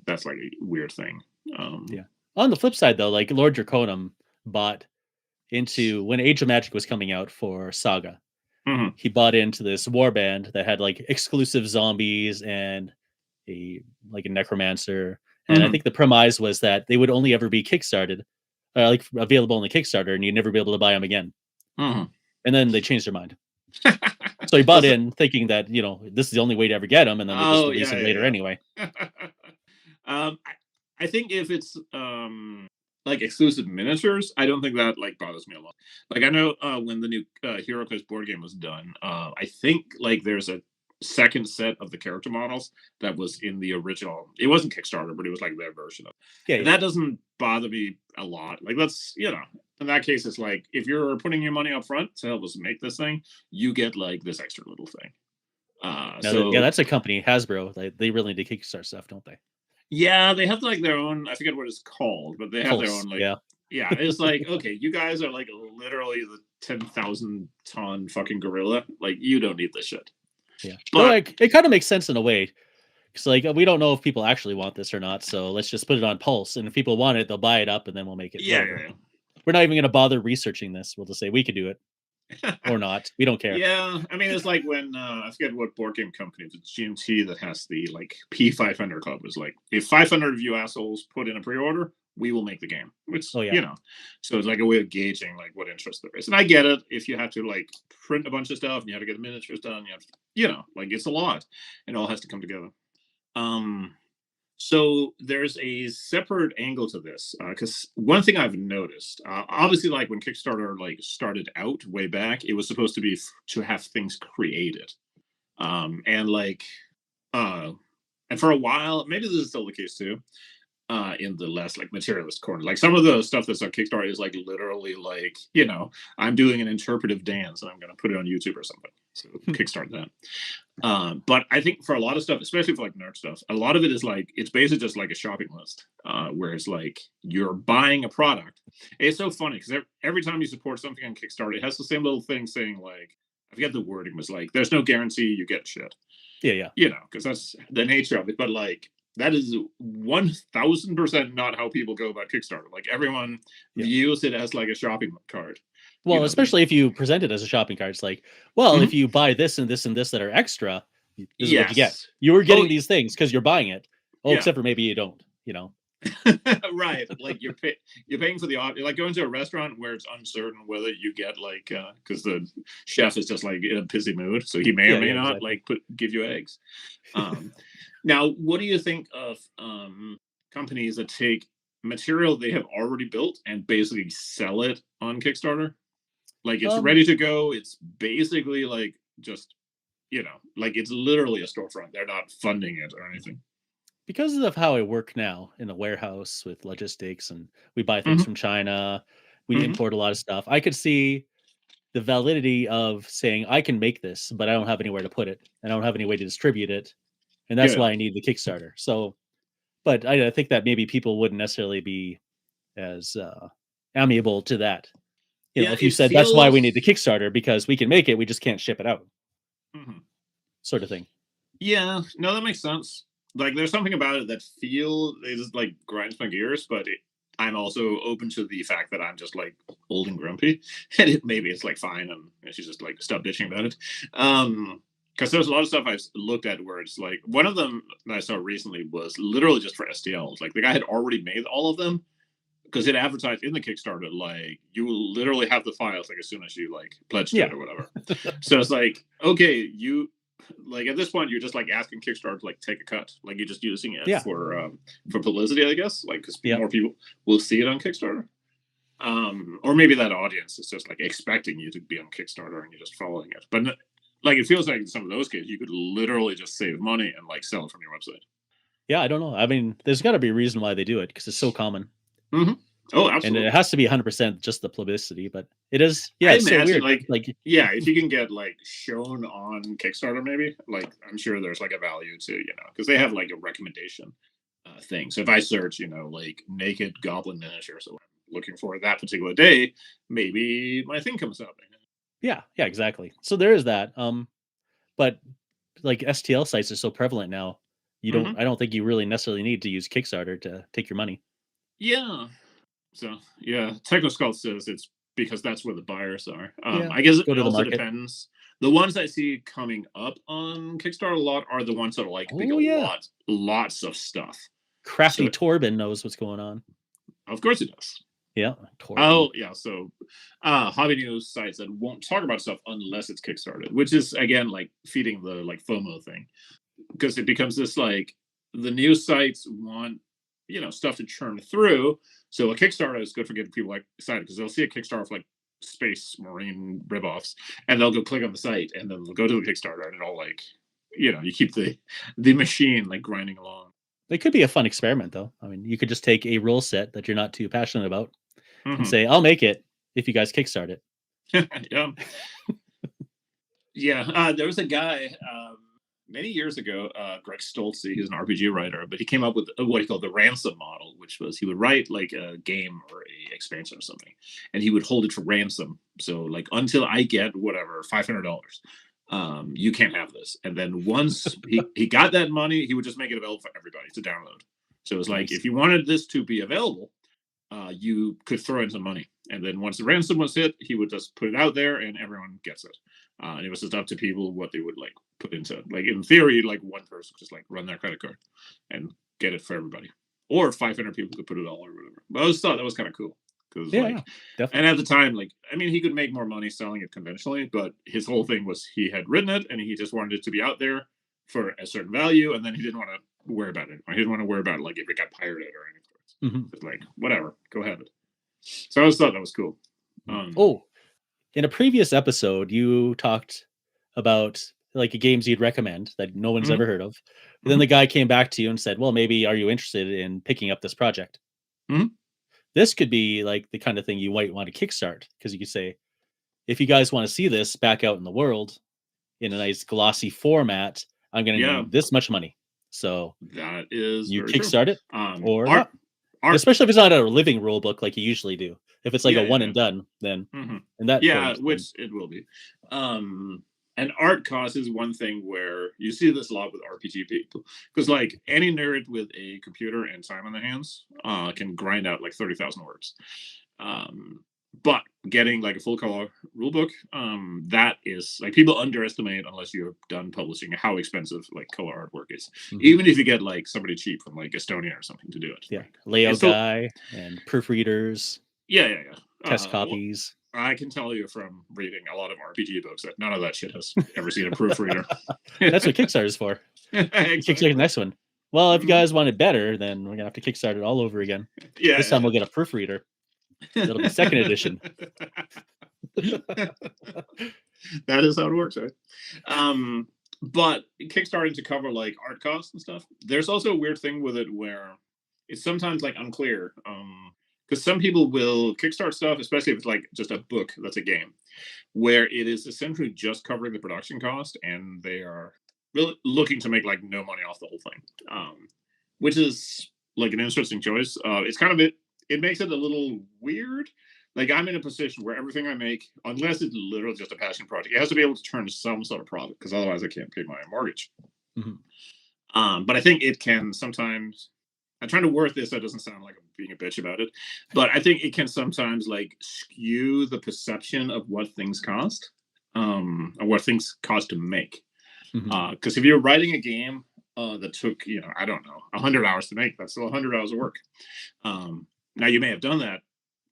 that's like a weird thing. On the flip side though, like Lord Draconum bought into when Age of Magic was coming out for Saga. He bought into this warband that had like exclusive zombies and a necromancer. And I think the premise was that they would only ever be Kickstarted, like available on the Kickstarter, and you'd never be able to buy them again. And then they changed their mind. So he bought in thinking that, this is the only way to ever get them, and then they just release them later anyway. I think if it's like exclusive miniatures, I don't think that like bothers me a lot. Like I know when the new HeroQuest board game was done, I think like there's a second set of the character models that was in the original. It wasn't Kickstarter, but it was like their version of it. And that doesn't bother me a lot. Like, that's, you know, in that case, it's like, if you're putting your money up front to help us make this thing, you get like this extra little thing. Yeah, that's a company, Hasbro. They really do Kickstarter stuff, don't they? Yeah, they have like their own. I forget what it's called, but they have their own like. Yeah, it's like, okay, you guys are like literally the 10,000-ton fucking gorilla. Like, you don't need this shit. Yeah, but like, it kind of makes sense in a way. Because like, we don't know if people actually want this or not, so let's just put it on Pulse, and if people want it, they'll buy it up, and then we'll make it. Yeah. We're not even going to bother researching this. We'll just say we could do it. Or not. We don't care. Yeah, I mean, it's like when I forget what board game company, it's GMT that has the like P500 club. Is like, if 500 of you assholes put in a pre-order, we will make the game. Which, you know, so it's like a way of gauging like what interest there is. And I get it. If you have to like print a bunch of stuff and you have to get the miniatures done, you have to, you know, like, it's a lot. It all has to come together. So there's a separate angle to this, because one thing I've noticed, obviously, like when Kickstarter like started out way back, it was supposed to be to have things created, and like, and for a while, maybe this is still the case too, in the less like materialist corner. Like, some of the stuff that's on Kickstarter is like literally like, you know, I'm doing an interpretive dance and I'm going to put it on YouTube or something. So Kickstart that. But I think for a lot of stuff, especially for like nerd stuff, a lot of it is like, it's basically just like a shopping list, where it's like you're buying a product. It's so funny because every time you support something on Kickstarter, it has the same little thing saying like, I forget the wording, was like, there's no guarantee you get shit. Yeah. You know, because that's the nature of it. But like, that is 1000% not how people go about Kickstarter. Like, everyone views it as like a shopping cart. Well, you know, especially if you present it as a shopping cart, it's like, well, if you buy this and this and this that are extra, this is what you get. You were getting these things because you're buying it. Oh, except for maybe you don't, you know. Right. Like, you're paying for the like going to a restaurant where it's uncertain whether you get like, because the chef is just like in a pissy mood, so he may or may not like give you eggs. Now, what do you think of companies that take material they have already built and basically sell it on Kickstarter? Like, it's ready to go. It's basically like, just, you know, like, it's literally a storefront. They're not funding it or anything. Because of how I work now in a warehouse with logistics, and we buy things from China, we import a lot of stuff. I could see the validity of saying, I can make this, but I don't have anywhere to put it, and I don't have any way to distribute it. And that's why I need the Kickstarter. So, but I think that maybe people wouldn't necessarily be as amiable to that. You know, if you said that's why we need the Kickstarter, because we can make it, we just can't ship it out. Sort of thing. Yeah, no, that makes sense. Like, there's something about it that it like grinds my gears, but I'm also open to the fact that I'm just like old and grumpy, and maybe it's like fine, and I should just like stop bitching about it. Because there's a lot of stuff I've looked at where it's like, one of them that I saw recently was literally just for STLs. Like, the guy had already made all of them, because it advertised in the Kickstarter, like, you will literally have the files like as soon as you like pledged it or whatever. So it's like, okay, you like, at this point, you're just like asking Kickstarter to like take a cut. Like, you're just using it for publicity, I guess. Like, because more people will see it on Kickstarter. Or maybe that audience is just like expecting you to be on Kickstarter and you're just following it. But like, it feels like in some of those cases, you could literally just save money and like sell it from your website. Yeah, I don't know. I mean, there's got to be a reason why they do it, because it's so common. Oh, absolutely. And it has to be 100% just the publicity, but it is. Yeah, it's so weird. Like, yeah, if you can get like shown on Kickstarter, maybe, like, I'm sure there's like a value to, you know, because they have like a recommendation thing. So if I search, you know, like naked goblin miniatures, so I'm looking for that particular day, maybe my thing comes up. Yeah, exactly. So there is that. But like, STL sites are so prevalent now. You don't. I don't think you really necessarily need to use Kickstarter to take your money. Yeah. So yeah, TechnoSkull says it's because that's where the buyers are. I guess it also depends. The ones I see coming up on Kickstarter a lot are the ones that are like lots of stuff. Crafty Torben knows what's going on. Of course he does. Yeah. Torben. Oh yeah. So hobby news sites that won't talk about stuff unless it's Kickstarted, which is again like feeding the like FOMO thing, because it becomes this like, the news sites want, you know, stuff to churn through. So a Kickstarter is good for getting people like excited, because they'll see a Kickstarter for like Space Marine ripoffs, and they'll go click on the site, and then they'll go to the Kickstarter, and it'll like you keep the machine like grinding along. It could be a fun experiment, though. I mean, you could just take a rule set that you're not too passionate about and say, "I'll make it if you guys kickstart it." Yeah. Yeah, there was a guy many years ago, Greg Stoltze. He's an RPG writer, but he came up with what he called the ransom model, which was he would write like a game or a expansion or something, and he would hold it for ransom. So like until I get whatever $500, you can't have this. And then once he got that money, he would just make it available for everybody to download. So it was like if you wanted this to be available, you could throw in some money. And then once the ransom was hit, he would just put it out there and everyone gets it. And it was just up to people what they would like put into. Like in theory, like one person just like run their credit card and get it for everybody. Or 500 people could put it all or whatever. But I always thought that was kind of cool. Because definitely. And at the time, like, I mean, he could make more money selling it conventionally, but his whole thing was he had written it and he just wanted it to be out there for a certain value, and then he didn't want to worry about it. He didn't want to worry about like if it got pirated or anything. Just like whatever, go have it. So I always thought that was cool. In a previous episode, you talked about like games you'd recommend that no one's ever heard of. But then the guy came back to you and said, "Well, maybe are you interested in picking up this project?" This could be like the kind of thing you might want to kickstart, because you could say, if you guys want to see this back out in the world in a nice glossy format, I'm going to need this much money. So that is you kickstart it, or art, especially if it's not a living rule book like you usually do. If it's like a one and done, then and that which it will be. And art cost is one thing where you see this a lot with RPG people, because like any nerd with a computer and time on their hands can grind out like 30,000 words. But getting like a full color rulebook, that is like people underestimate, unless you're done publishing, how expensive like color artwork is. Even if you get like somebody cheap from like Estonia or something to do it. Yeah, layout guy and proofreaders. Test copies. I can tell you from reading a lot of RPG books that none of that shit has ever seen a proofreader. That's what Kickstarter is for. Exactly. Kickstarter the next one. Well, if you guys want it better, then we're gonna have to kickstart it all over again. This time we'll get a proofreader. It'll be second edition. That is how it works, right? But kickstarting to cover like art costs and stuff, there's also a weird thing with it where it's sometimes like unclear. Because some people will kickstart stuff, especially if it's like just a book that's a game, where it is essentially just covering the production cost, and they are really looking to make like no money off the whole thing, which is like an interesting choice. It's kind of it makes it a little weird. Like I'm in a position where everything I make, unless it's literally just a passion project, it has to be able to turn some sort of profit, because otherwise I can't pay my mortgage. But I think it can sometimes. I'm trying to word this so it doesn't sound like I'm being a bitch about it, but I think it can sometimes like skew the perception of what things cost, or what things cost to make. Because if you're writing a game that took, I don't know, 100 hours to make, that's still 100 hours of work. Now you may have done that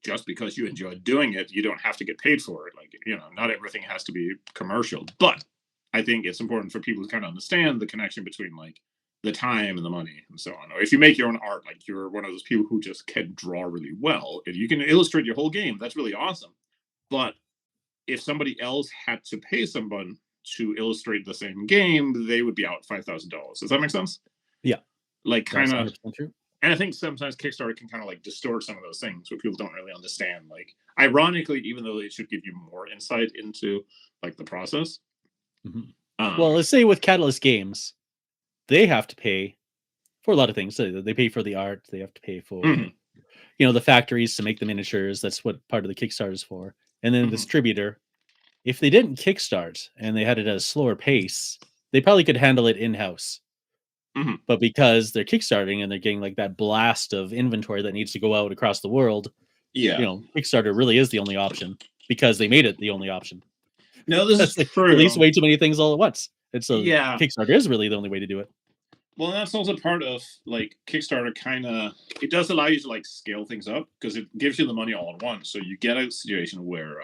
just because you enjoyed doing it. You don't have to get paid for it. Like, not everything has to be commercial, but I think it's important for people to kind of understand the connection between like the time and the money and so on. Or if you make your own art, like you're one of those people who just can draw really well and you can illustrate your whole game, that's really awesome. But if somebody else had to pay someone to illustrate the same game, they would be out $5,000. Does that make sense? Yeah. Like kind of true. And I think sometimes Kickstarter can kind of like distort some of those things where people don't really understand. Like ironically, even though it should give you more insight into like the process. Well, let's say with Catalyst Games, they have to pay for a lot of things. So they pay for the art. They have to pay for, the factories to make the miniatures. That's what part of the Kickstarter is for. And then the distributor, if they didn't kickstart and they had it at a slower pace, they probably could handle it in-house. But because they're kickstarting and they're getting like that blast of inventory that needs to go out across the world, Kickstarter really is the only option, because they made it the only option. No, this is like release way too many things all at once. And so Kickstarter is really the only way to do it. Well, that's also part of like Kickstarter it does allow you to like scale things up, because it gives you the money all at once. So you get a situation where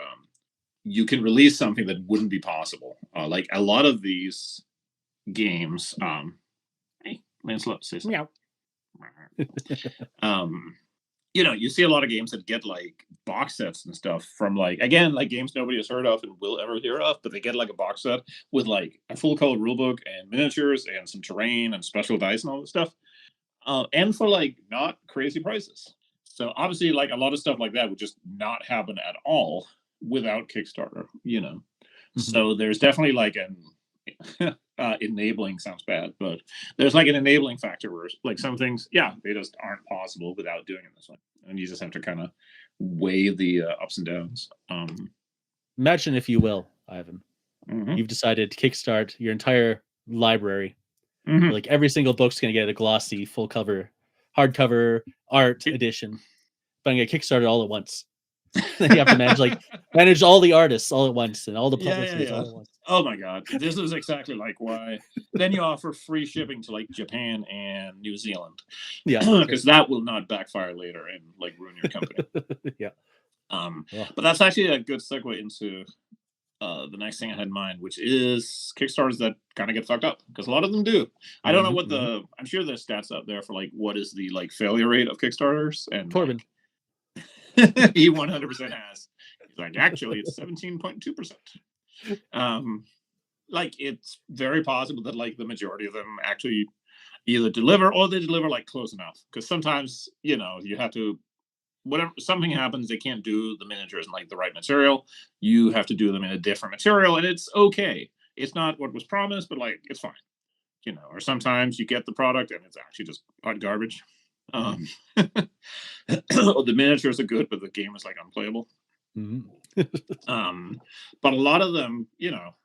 you can release something that wouldn't be possible. Like a lot of these games, hey, Lancelot says meow. you see a lot of games that get like box sets and stuff from like, again, like games nobody has heard of and will ever hear of, but they get like a box set with like a full color rulebook and miniatures and some terrain and special dice and all this stuff. And for like not crazy prices. So obviously, like a lot of stuff like that would just not happen at all without Kickstarter, So there's definitely like an enabling sounds bad, but there's like an enabling factor where like some things, they just aren't possible without doing it this way, and you just have to kind of weigh the ups and downs. Imagine, if you will, Ivan, you've decided to kickstart your entire library. Like every single book's going to get a glossy, full cover, hardcover art edition, but I'm going to kickstart it all at once. Then you have to manage all the artists all at once and all the publishers all at once. Oh my god, this is exactly like why. Then you offer free shipping to like Japan and New Zealand, because that will not backfire later and like ruin your company. But that's actually a good segue into the next thing I had in mind, which is Kickstarters that kind of get fucked up, because a lot of them do. I don't know what I'm sure there's stats out there for like what is the like failure rate of Kickstarters, and Corbin. He 100% has. He's like, actually, it's 17.2%. Like it's very possible that like the majority of them actually either deliver or they deliver like close enough, because sometimes you have to, whatever something happens, they can't do the miniatures in like the right material. You have to do them in a different material, and it's okay. It's not what was promised, but like it's fine, Or sometimes you get the product and it's actually just hot garbage. The miniatures are good, but the game is like unplayable. But a lot of them,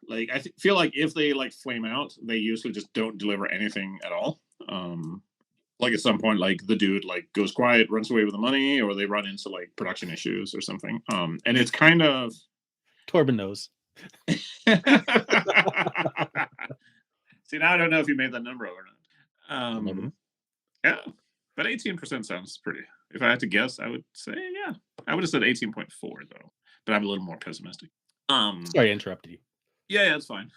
like I feel like if they like flame out, they usually just don't deliver anything at all. Like at some point, like the dude like goes quiet, runs away with the money, or they run into like production issues or something. And it's kind of Corbin knows. See, now I don't know if you made that number or not. Yeah, but 18% sounds pretty. If I had to guess, I would say I would have said 18.4 though, but I'm a little more pessimistic. Sorry, I interrupted you. Yeah, it's fine.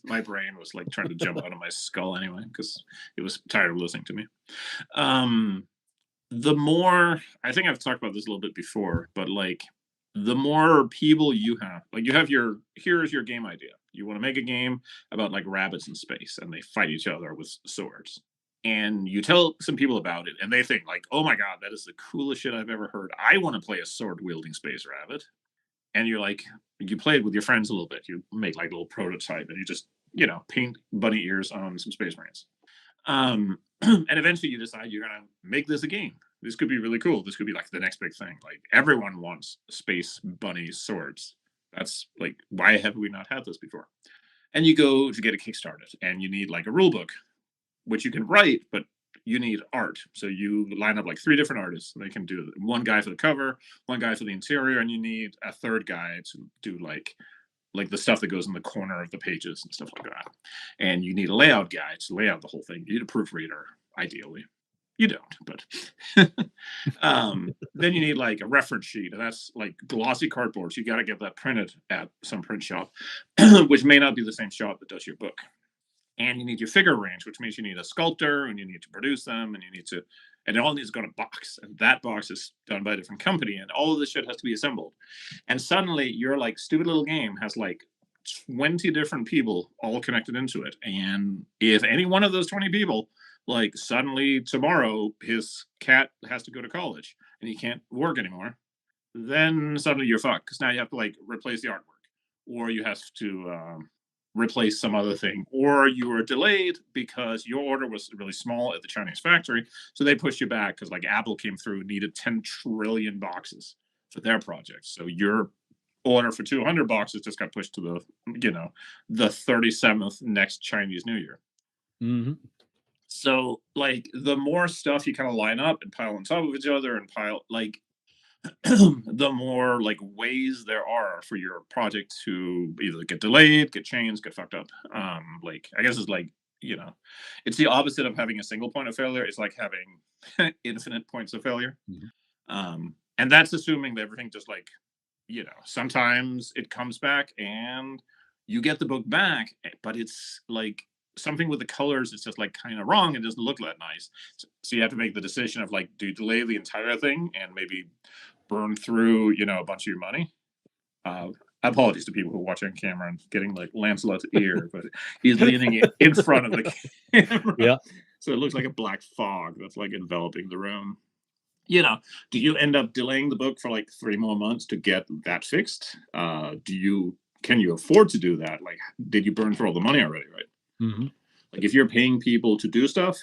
My brain was like trying to jump out of my skull anyway, because it was tired of listening to me. The more, I think I've talked about this a little bit before, but like the more people you have, like you have here's your game idea. You want to make a game about like rabbits in space and they fight each other with swords. And you tell some people about it and they think like, oh my God, that is the coolest shit I've ever heard. I want to play a sword wielding space rabbit. And you're like, you play it with your friends a little bit. You make like a little prototype and you just, paint bunny ears on some Space Marines. And eventually you decide you're going to make this a game. This could be really cool. This could be like the next big thing. Like everyone wants space bunny swords. That's like, why have we not had this before? And you go to get a Kickstarter and you need like a rule book, which you can write, but you need art. So you line up like 3 different artists. They can do one guy for the cover, one guy for the interior, and you need a third guy to do like the stuff that goes in the corner of the pages and stuff like that. And you need a layout guy to lay out the whole thing. You need a proofreader, ideally. You don't, but then you need like a reference sheet, and that's like glossy cardboard. So you got to get that printed at some print shop, which may not be the same shop that does your book. And you need your figure range, which means you need a sculptor and you need to produce them, and it all needs to go in a box, and that box is done by a different company, and all of this shit has to be assembled. And suddenly your like stupid little game has like 20 different people all connected into it. And if any one of those 20 people, like suddenly tomorrow his cat has to go to college and he can't work anymore, then suddenly you're fucked, because now you have to like replace the artwork, or you have to replace some other thing, or you were delayed because your order was really small at the Chinese factory, so they pushed you back because like Apple came through and needed 10 trillion boxes for their project. So your order for 200 boxes just got pushed to the 37th next Chinese New Year. So like the more stuff you kind of line up and pile on top of each other and pile like the more like ways there are for your project to either get delayed, get changed, get fucked up. Like I guess it's like, it's the opposite of having a single point of failure. It's like having infinite points of failure. And that's assuming that everything just like, sometimes it comes back and you get the book back, but it's like something with the colors is just like kind of wrong. It doesn't look that nice. So you have to make the decision of like, do you delay the entire thing and maybe burn through, you know, a bunch of your money? Apologies to people who watch on camera and getting like Lancelot's ear, but he's leaning in front of the camera. Yeah. So it looks like a black fog that's like enveloping the room. You know, do you end up delaying the book for like 3 more months to get that fixed? Can you afford to do that? Like, did you burn through all the money already, right? Mm-hmm. Like, if you're paying people to do stuff,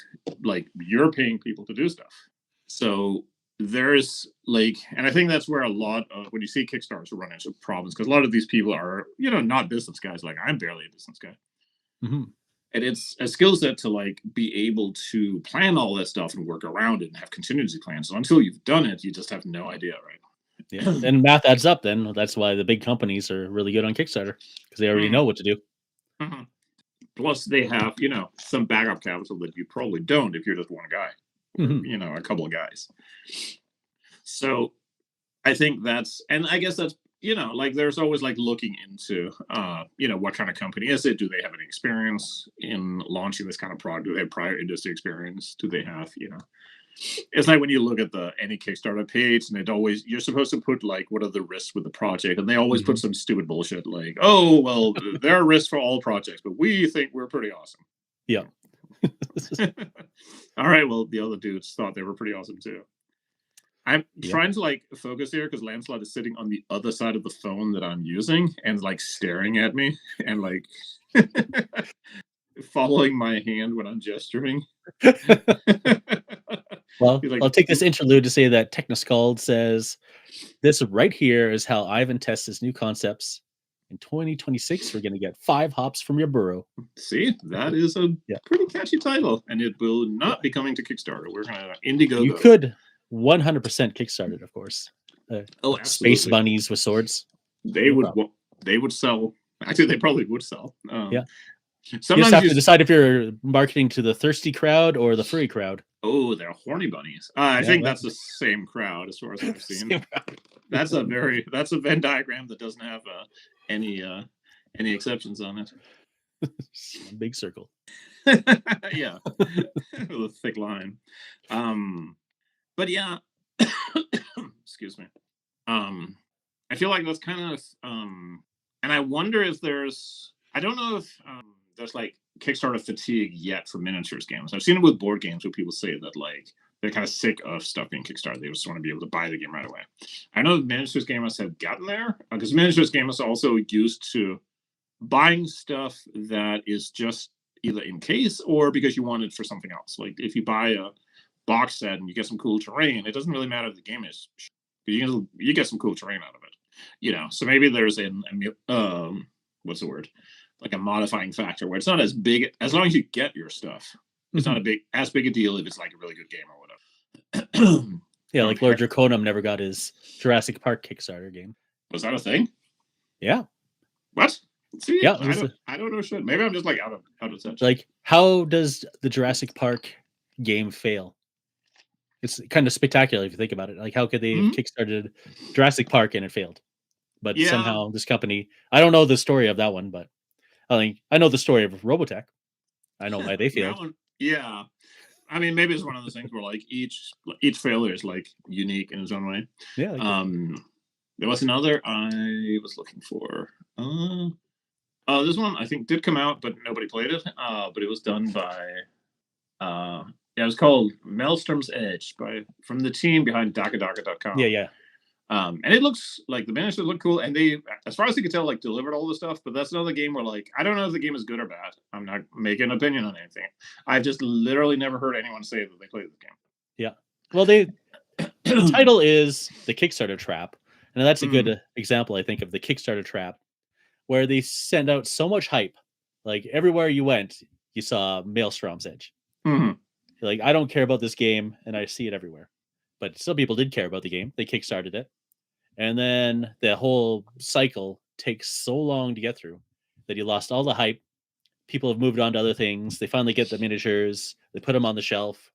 like you're paying people to do stuff. So there's like, and I think that's where a lot of when you see Kickstarters run into problems, because a lot of these people are, you know, not business guys. Like I'm barely a business guy. Mm-hmm. And it's a skill set to like be able to plan all that stuff and work around it and have contingency plans. So until you've done it, you just have no idea, right? Yeah, and math adds up. Then that's why the big companies are really good on Kickstarter because they already know what to do. Mm-hmm. Plus, they have, you know, some backup capital that you probably don't if you're just one guy, or, you know, a couple of guys. So I think that's, and I guess that's, you know, like there's always like looking into, you know, what kind of company is it? Do they have any experience in launching this kind of product? Do they have prior industry experience? Do they have, you know, it's like when you look at any Kickstarter page and it always, you're supposed to put like, what are the risks with the project? And they always put some stupid bullshit like, oh, well, there are risks for all projects, but we think we're pretty awesome. Yeah. All right. Well, the other dudes thought they were pretty awesome too. I'm trying to like focus here because Lancelot is sitting on the other side of the phone that I'm using and like staring at me and like following my hand when I'm gesturing. Well, like, I'll take this interlude to say that Technoscald says this right here is how Ivan tests his new concepts. In 2026, we're going to get 5 hops from your burrow. See, that is a pretty catchy title, and it will not be coming to Kickstarter. We're going to Indiegogo. You could 100% Kickstarter it, of course. Space bunnies with swords. They would sell. Actually, they probably would sell. Sometimes you just have to decide if you're marketing to the thirsty crowd or the furry crowd. Oh, they're horny bunnies. I think that's the same crowd as far as I've seen. That's a Venn diagram that doesn't have any exceptions on it. Big circle. Yeah, with a thick line. But yeah, excuse me. I feel like that's kind of and I wonder if I don't know if there's like Kickstarter fatigue yet for miniatures games. I've seen it with board games where people say that like they're kind of sick of stuff being Kickstarter. They just want to be able to buy the game right away. I know miniatures gamers have gotten there because miniatures gamers are also used to buying stuff that is just either in case or because you want it for something else. Like if you buy a box set and you get some cool terrain, it doesn't really matter if the game is because you get some cool terrain out of it. You know, so maybe there's what's the word? Like a modifying factor where it's not as big as long as you get your stuff. It's not as big a deal if it's like a really good game or whatever. Yeah, like Lord Draconum never got his Jurassic Park Kickstarter game. Was that a thing? Yeah. What? See, yeah, I don't know shit. Maybe I'm just like out of touch. Like, how does the Jurassic Park game fail? It's kind of spectacular if you think about it. Like, how could they have kickstarted Jurassic Park and it failed? But somehow this company, I don't know the story of that one, but I know the story of Robotech. I know why they failed. Yeah. I mean, maybe it's one of those things where like each failure is like unique in its own way. Yeah. There was another I was looking for. This one I think did come out, but nobody played it. But it was done by it was called Maelstrom's Edge from the team behind DakaDaka.com. Yeah. And it looks like the miniatures look cool, and they, as far as I could tell, like delivered all the stuff. But that's another game where, like, I don't know if the game is good or bad. I'm not making an opinion on anything. I've just literally never heard anyone say that they played the game. Yeah. Well, the title is the Kickstarter Trap, and that's a good example, I think, of the Kickstarter Trap, where they send out so much hype. Like everywhere you went, you saw Maelstrom's Edge. Like, I don't care about this game, and I see it everywhere. But some people did care about the game. They kickstarted it. And then the whole cycle takes so long to get through that you lost all the hype. People have moved on to other things. They finally get the miniatures. They put them on the shelf.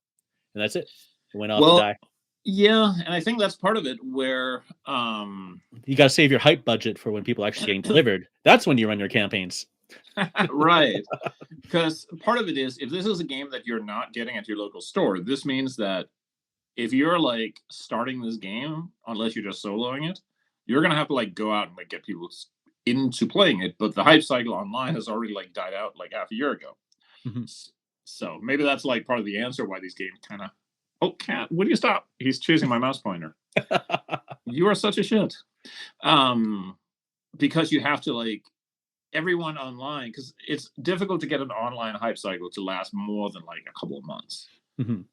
And that's it. It went off to die. Yeah, and I think that's part of it where... you got to save your hype budget for when people actually getting delivered. That's when you run your campaigns. Right. Because part of it is, if this is a game that you're not getting at your local store, this means that if you're like starting this game, unless you're just soloing it, you're gonna have to like go out and like get people into playing it. But the hype cycle online has already like died out like half a year ago. Mhm. So maybe that's like part of the answer why these games kind of. Oh, cat! Would you stop? He's chasing my mouse pointer. You are such a shit. Um, because you have to like everyone online because it's difficult to get an online hype cycle to last more than like a couple of months. Mhm.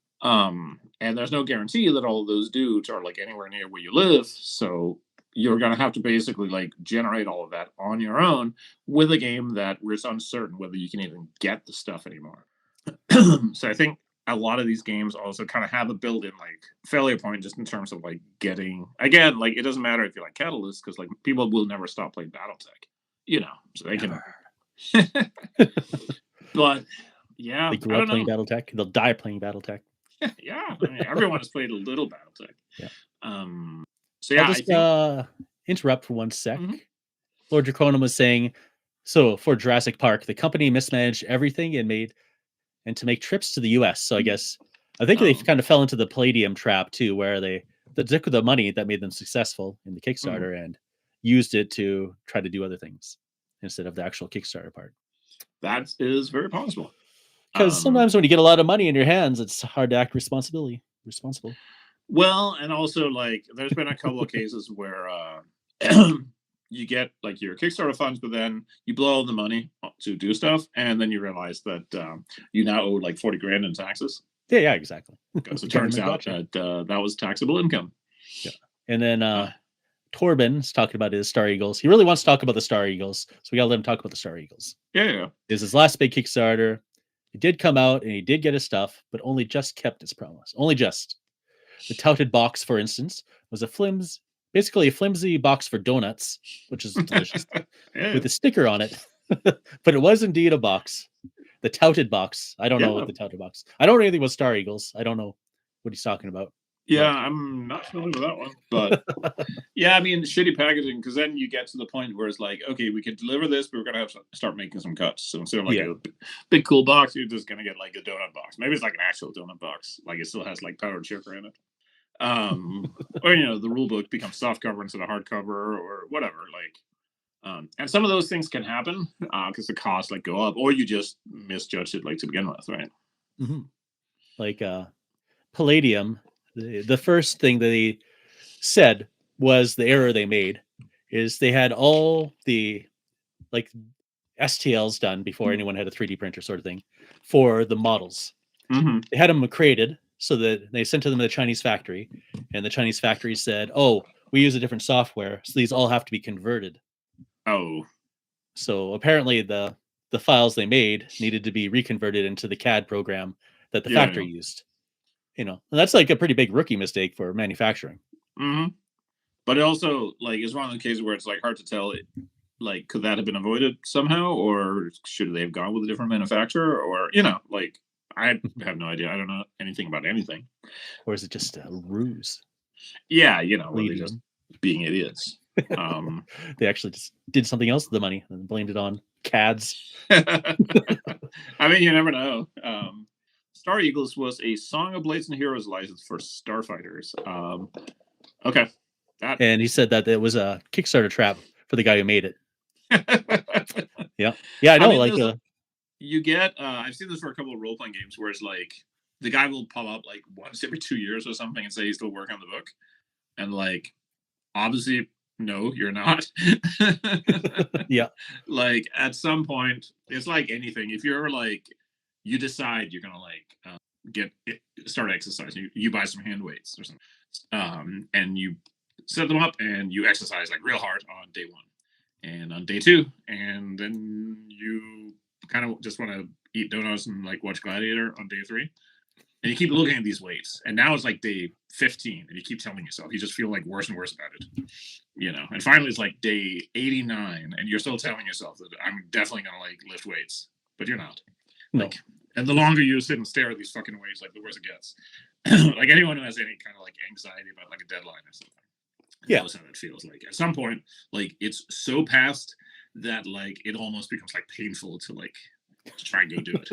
And there's no guarantee that all of those dudes are like anywhere near where you live. So you're gonna have to basically like generate all of that on your own with a game that where it's uncertain whether you can even get the stuff anymore. So I think a lot of these games also kind of have a built-in like failure point just in terms of like getting again, like it doesn't matter if you like Catalyst, because like people will never stop playing Battletech, so they can but yeah, They grew up playing Battletech. They'll die playing Battletech. Yeah, I mean, everyone has played a little Battletech. Yeah. So yeah, I'll just I think interrupt for 1 sec. Lord Draconum was saying, so for Jurassic Park, the company mismanaged everything and to make trips to the US. So I think they kind of fell into the Palladium trap too, where they took the money that made them successful in the Kickstarter and used it to try to do other things instead of the actual Kickstarter part. That is very possible. Because sometimes when you get a lot of money in your hands, it's hard to act responsible. Well, and also like there's been a couple of cases where you get like your Kickstarter funds, but then you blow all the money to do stuff, and then you realize that you now owe like 40 grand in taxes. Yeah, exactly. Because it turns out that that was taxable income. Yeah, and then Torben's talking about his Star Eagles. He really wants to talk about the Star Eagles, so we gotta let him talk about the Star Eagles. Yeah. This is his last big Kickstarter. He did come out and he did get his stuff, but only just kept his promise. Only just. The touted box, for instance, was basically a flimsy box for donuts, which is delicious, with a sticker on it. But it was indeed a box. The touted box. I don't know what the touted box. I don't know anything about Star Eagles. I don't know what he's talking about. Yeah, I'm not familiar with that one, but yeah, I mean, shitty packaging, because then you get to the point where it's like, okay, we can deliver this, but we're gonna have to start making some cuts. So instead of like a big cool box, you're just gonna get like a donut box. Maybe it's like an actual donut box, like it still has like powdered sugar in it. Or the rule book becomes soft cover instead of hardcover, or whatever. Like, and some of those things can happen because the costs like go up, or you just misjudged it like to begin with, right? Mm-hmm. Like Palladium. The first thing that they said was the error they made is they had all the like STLs done before anyone had a 3D printer sort of thing for the models. They had them created so that they sent to them to the Chinese factory, and the Chinese factory said, "Oh, we use a different software, so these all have to be converted." Oh, so apparently the files they made needed to be reconverted into the CAD program that the factory used. And that's like a pretty big rookie mistake for manufacturing. But it also like is one of the cases where it's like hard to tell. Like, could that have been avoided somehow, or should they have gone with a different manufacturer, or like I have no idea. I don't know anything about anything. Or is it just a ruse? Yeah, where they're just being idiots. They actually just did something else with the money and blamed it on CADs. I mean, you never know. Star Eagles was a Song of Blades and Heroes license for Starfighters. Okay. And he said that it was a Kickstarter trap for the guy who made it. Yeah, I know. You get, I've seen this for a couple of role-playing games where it's like the guy will pop up like once every 2 years or something and say he's still working on the book, and like obviously no, you're not. Yeah. Like at some point, it's like anything. If you're like, you decide you're gonna like start exercising, you buy some hand weights or something, and you set them up and you exercise like real hard on day 1 and on day 2, and then you kind of just want to eat donuts and like watch Gladiator on day 3. And you keep looking at these weights, and now it's like day 15, and you keep telling yourself, you just feel like worse and worse about it, And finally, it's like day 89, and you're still telling yourself that I'm definitely gonna like lift weights, but you're not. No. Like, and the longer you sit and stare at these fucking weights, like the worse it gets. Like anyone who has any kind of like anxiety about like a deadline or something, knows how it feels. Like at some point, like it's so past that like it almost becomes like painful to like to try and go do it.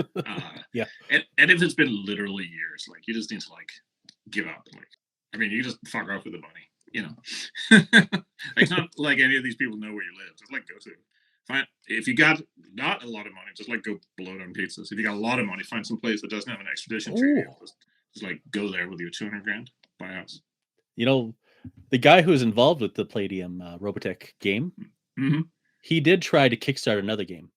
Yeah. And if it's been literally years, like you just need to like give up. Like, I mean, you just fuck off with the money, you know. Like, it's not like any of these people know where you live. Just like go to find if you got not a lot of money, just like go blow it on pizzas. If you got a lot of money, find some place that doesn't have an extradition treaty. Just like go there with your 200 grand, buy a house. You know, the guy who's involved with the Palladium Robotech game, he did try to kickstart another game.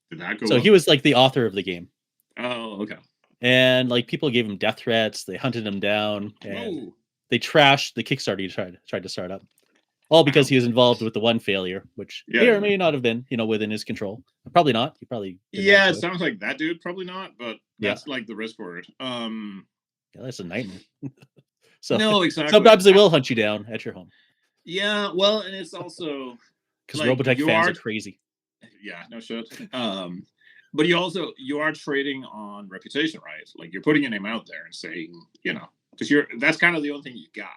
Did that go So well? he was like the author of the game. Oh, okay. And like people gave him death threats. They hunted him down, and they trashed the Kickstarter he tried to start up. All because he was involved with the one failure, which may or may not have been, within his control. Probably not. He probably it sounds like that dude probably not, but that's like the risk for it. Yeah, that's a nightmare. So no, exactly. Sometimes they will hunt you down at your home. Yeah, well, and it's also because like, Robotech fans are crazy. Yeah, no shit. But you are trading on reputation, right? Like you're putting your name out there and saying, because that's kind of the only thing you got.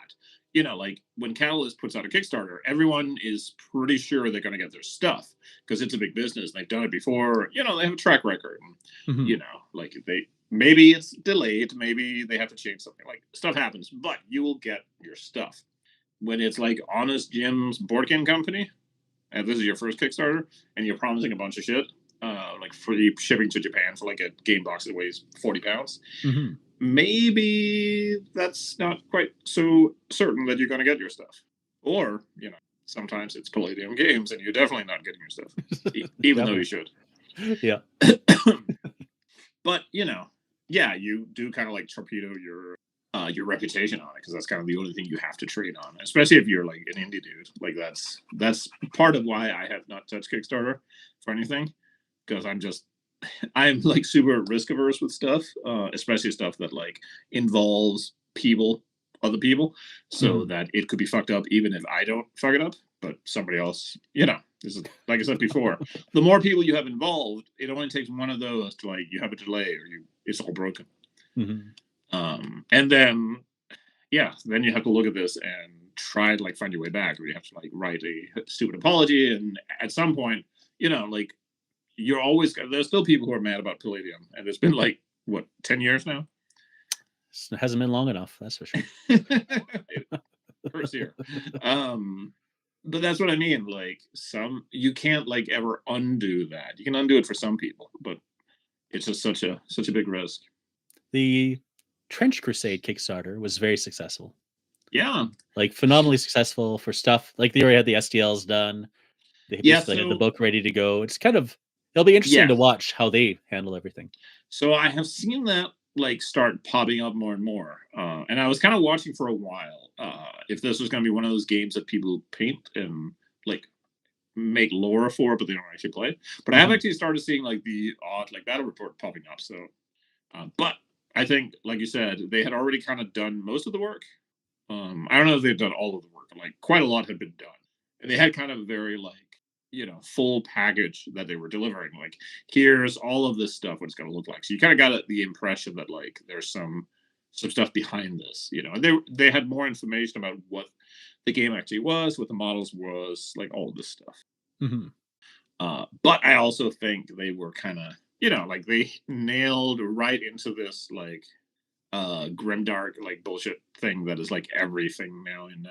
Like when Catalyst puts out a Kickstarter, everyone is pretty sure they're going to get their stuff because it's a big business. They've done it before. They have a track record. And, like maybe it's delayed. Maybe they have to change something. Like stuff happens, but you will get your stuff. When it's like Honest Jim's board game company, and this is your first Kickstarter, and you're promising a bunch of shit, like free shipping to Japan for like a game box that weighs 40 pounds. Maybe that's not quite so certain that you're going to get your stuff. Or, sometimes it's Palladium Games and you're definitely not getting your stuff, even though you should. Yeah. But, yeah, you do kind of like torpedo your reputation on it because that's kind of the only thing you have to trade on, especially if you're like an indie dude. Like that's part of why I have not touched Kickstarter for anything, because I'm like super risk averse with stuff, especially stuff that like involves other people, so that it could be fucked up even if I don't fuck it up, but somebody else, this is like I said before, the more people you have involved, it only takes one of those to like you have a delay or it's all broken. And then then you have to look at this and try to like find your way back, or you have to like write a stupid apology, and at some point, like there's still people who are mad about Palladium, and it's been like what 10 years now. It hasn't been long enough, that's for sure. First year. But that's what I mean. Like you can't like ever undo that. You can undo it for some people, but it's just such a big risk. The Trench Crusade Kickstarter was very successful. Yeah, like phenomenally successful for stuff. Like they already had the STLs done. They basically had the book ready to go. It's kind of it'll be interesting to watch how they handle everything. So I have seen that like start popping up more and more, and I was kind of watching for a while if this was going to be one of those games that people paint and like make lore for, but they don't actually play. But I have actually started seeing like the odd like battle report popping up. So, but I think, like you said, they had already kind of done most of the work. I don't know if they've done all of the work, but like quite a lot had been done, and they had kind of very like full package that they were delivering. Like here's all of this stuff, what it's going to look like. So you kind of got the impression that like there's some stuff behind this, and they had more information about what the game actually was, what the models was, like all of this stuff. But I also think they were kind of like they nailed right into this like grimdark like bullshit thing that is like everything now in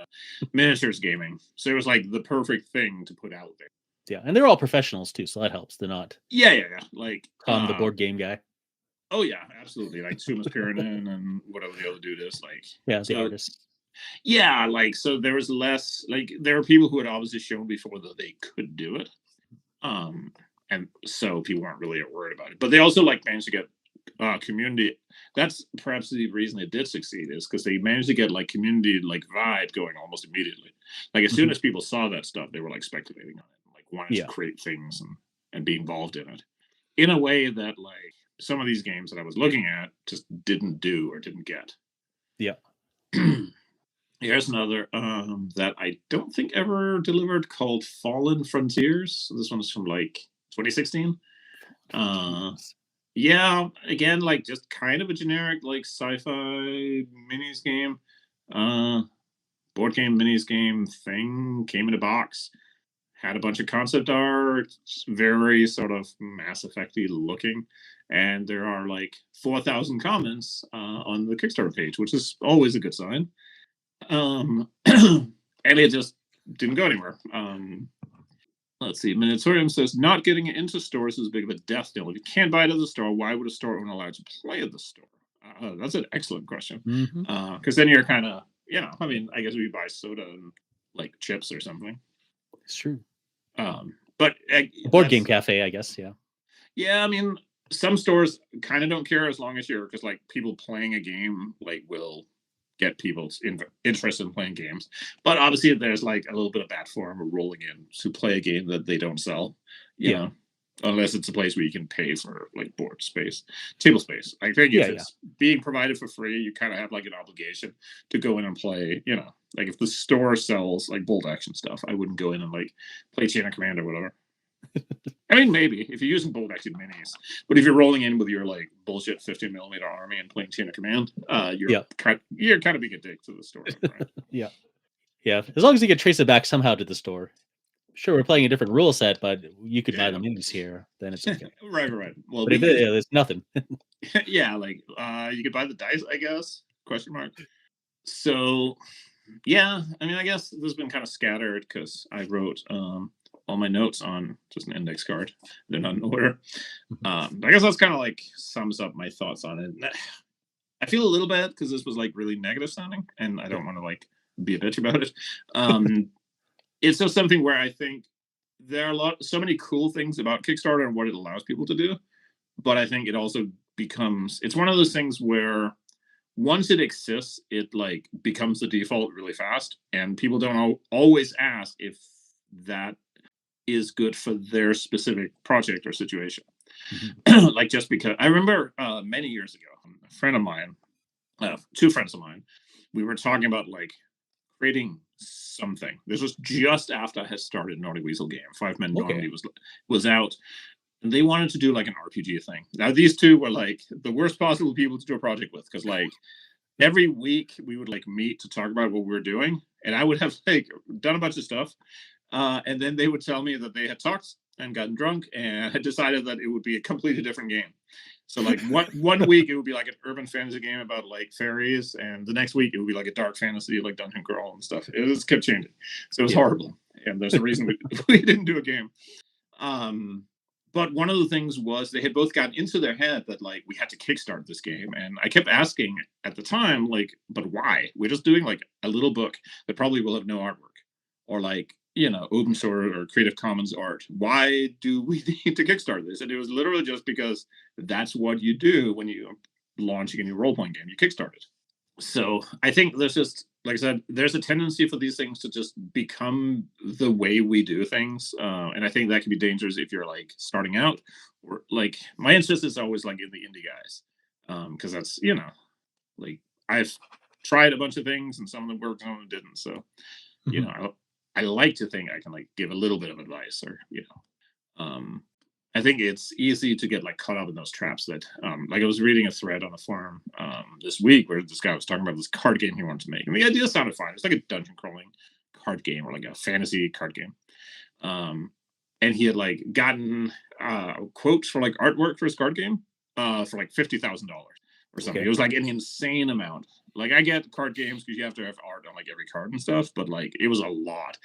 miniatures gaming. So it was like the perfect thing to put out there. Yeah, and they're all professionals too, so that helps. They're not like Tom the board game guy. Oh yeah, absolutely. Like Sumas Pirinen and whatever the other dude is, like the artist. Yeah, like so there was less like there were people who had obviously shown before that they could do it. And so people weren't really worried about it. But they also like managed to get community. That's perhaps the reason it did succeed, is because they managed to get like community like vibe going almost immediately. Like as soon as people saw that stuff, they were like speculating on it, like wanting to create things and be involved in it in a way that like some of these games that I was looking at just didn't do or didn't get. Yeah. Here's another that I don't think ever delivered, called Fallen Frontiers. This one's from like 2016. Yeah, again, like just kind of a generic like sci-fi minis game. Board game minis game thing, came in a box. had a bunch of concept art, very sort of Mass Effect-y looking, and there are like 4,000 comments on the Kickstarter page, which is always a good sign. And it just didn't go anywhere. Let's see. Minotaurium says, not getting it into stores is a bit of a death knell. If you can't buy it at the store, why would a store own allowed to play at the store? That's an excellent question. Because then you're kind of, I mean, I guess we buy soda and like chips or something. It's true. But a board game cafe, I guess. Yeah. Yeah. I mean, some stores kind of don't care as long as because like people playing a game like will get people's interest in playing games. But obviously there's like a little bit of bad form rolling in to play a game that they don't sell, you know, unless it's a place where you can pay for like board space, table space. I think if it's being provided for free, you kind of have like an obligation to go in and play, like if the store sells like bolt action stuff, I wouldn't go in and like play Chain of Command or whatever. I mean, maybe if you're using bolt action minis, but if you're rolling in with your like bullshit 50mm army and playing Chain of Command, you're kind of being a dick to the store. Right? Yeah. As long as you can trace it back somehow to the store. Sure, we're playing a different rule set, but you could buy the minis here. Then it's okay. Right. Well, but there's nothing. Yeah, like you could buy the dice, I guess? Question mark. So, yeah, I mean, I guess this has been kind of scattered because I wrote all my notes on just an index card. They're not in order. I guess that's kind of like sums up my thoughts on it. I feel a little bad because this was like really negative sounding, and I don't want to like be a bitch about it. It's just something where I think there are so many cool things about Kickstarter and what it allows people to do, but I think it also it's one of those things where once it exists, it like becomes the default really fast, and people don't always ask if that is good for their specific project or situation. Like just because I remember many years ago, a friend of mine, two friends of mine, we were talking about like creating something. This was just after I had started Naughty Weasel Game. 5 Men Naughty was out. And they wanted to do like an RPG thing. Now these two were like the worst possible people to do a project with, because like every week we would like meet to talk about what we were doing, and I would have like done a bunch of stuff, and then they would tell me that they had talked and gotten drunk and had decided that it would be a completely different game. So like one week it would be like an urban fantasy game about like fairies, and the next week it would be like a dark fantasy like Dungeon Crawl and stuff. It just kept changing, so it was horrible. And there's a reason we didn't do a game. But one of the things was they had both gotten into their head that like we had to kickstart this game, and I kept asking at the time like, but why? We're just doing like a little book that probably will have no artwork, or like open source or Creative Commons art. Why do we need to kickstart this? And it was literally just because that's what you do when you launch a new role-playing game. You kickstart it. So I think there's just, like I said, there's a tendency for these things to just become the way we do things. And I think that can be dangerous if you're like starting out, or like my interest is always like in the indie guys. Because that's, like I've tried a bunch of things and some of them worked, some of them didn't. So, I like to think I can like give a little bit of advice, or, I think it's easy to get like caught up in those traps that, like I was reading a thread on the forum this week where this guy was talking about this card game he wanted to make. And the idea sounded fine. It's like a dungeon crawling card game, or like a fantasy card game. And he had like gotten quotes for like artwork for his card game for like $50,000 or something. It was like an insane amount. Like I get card games because you have to have art on like every card and stuff, but like it was a lot.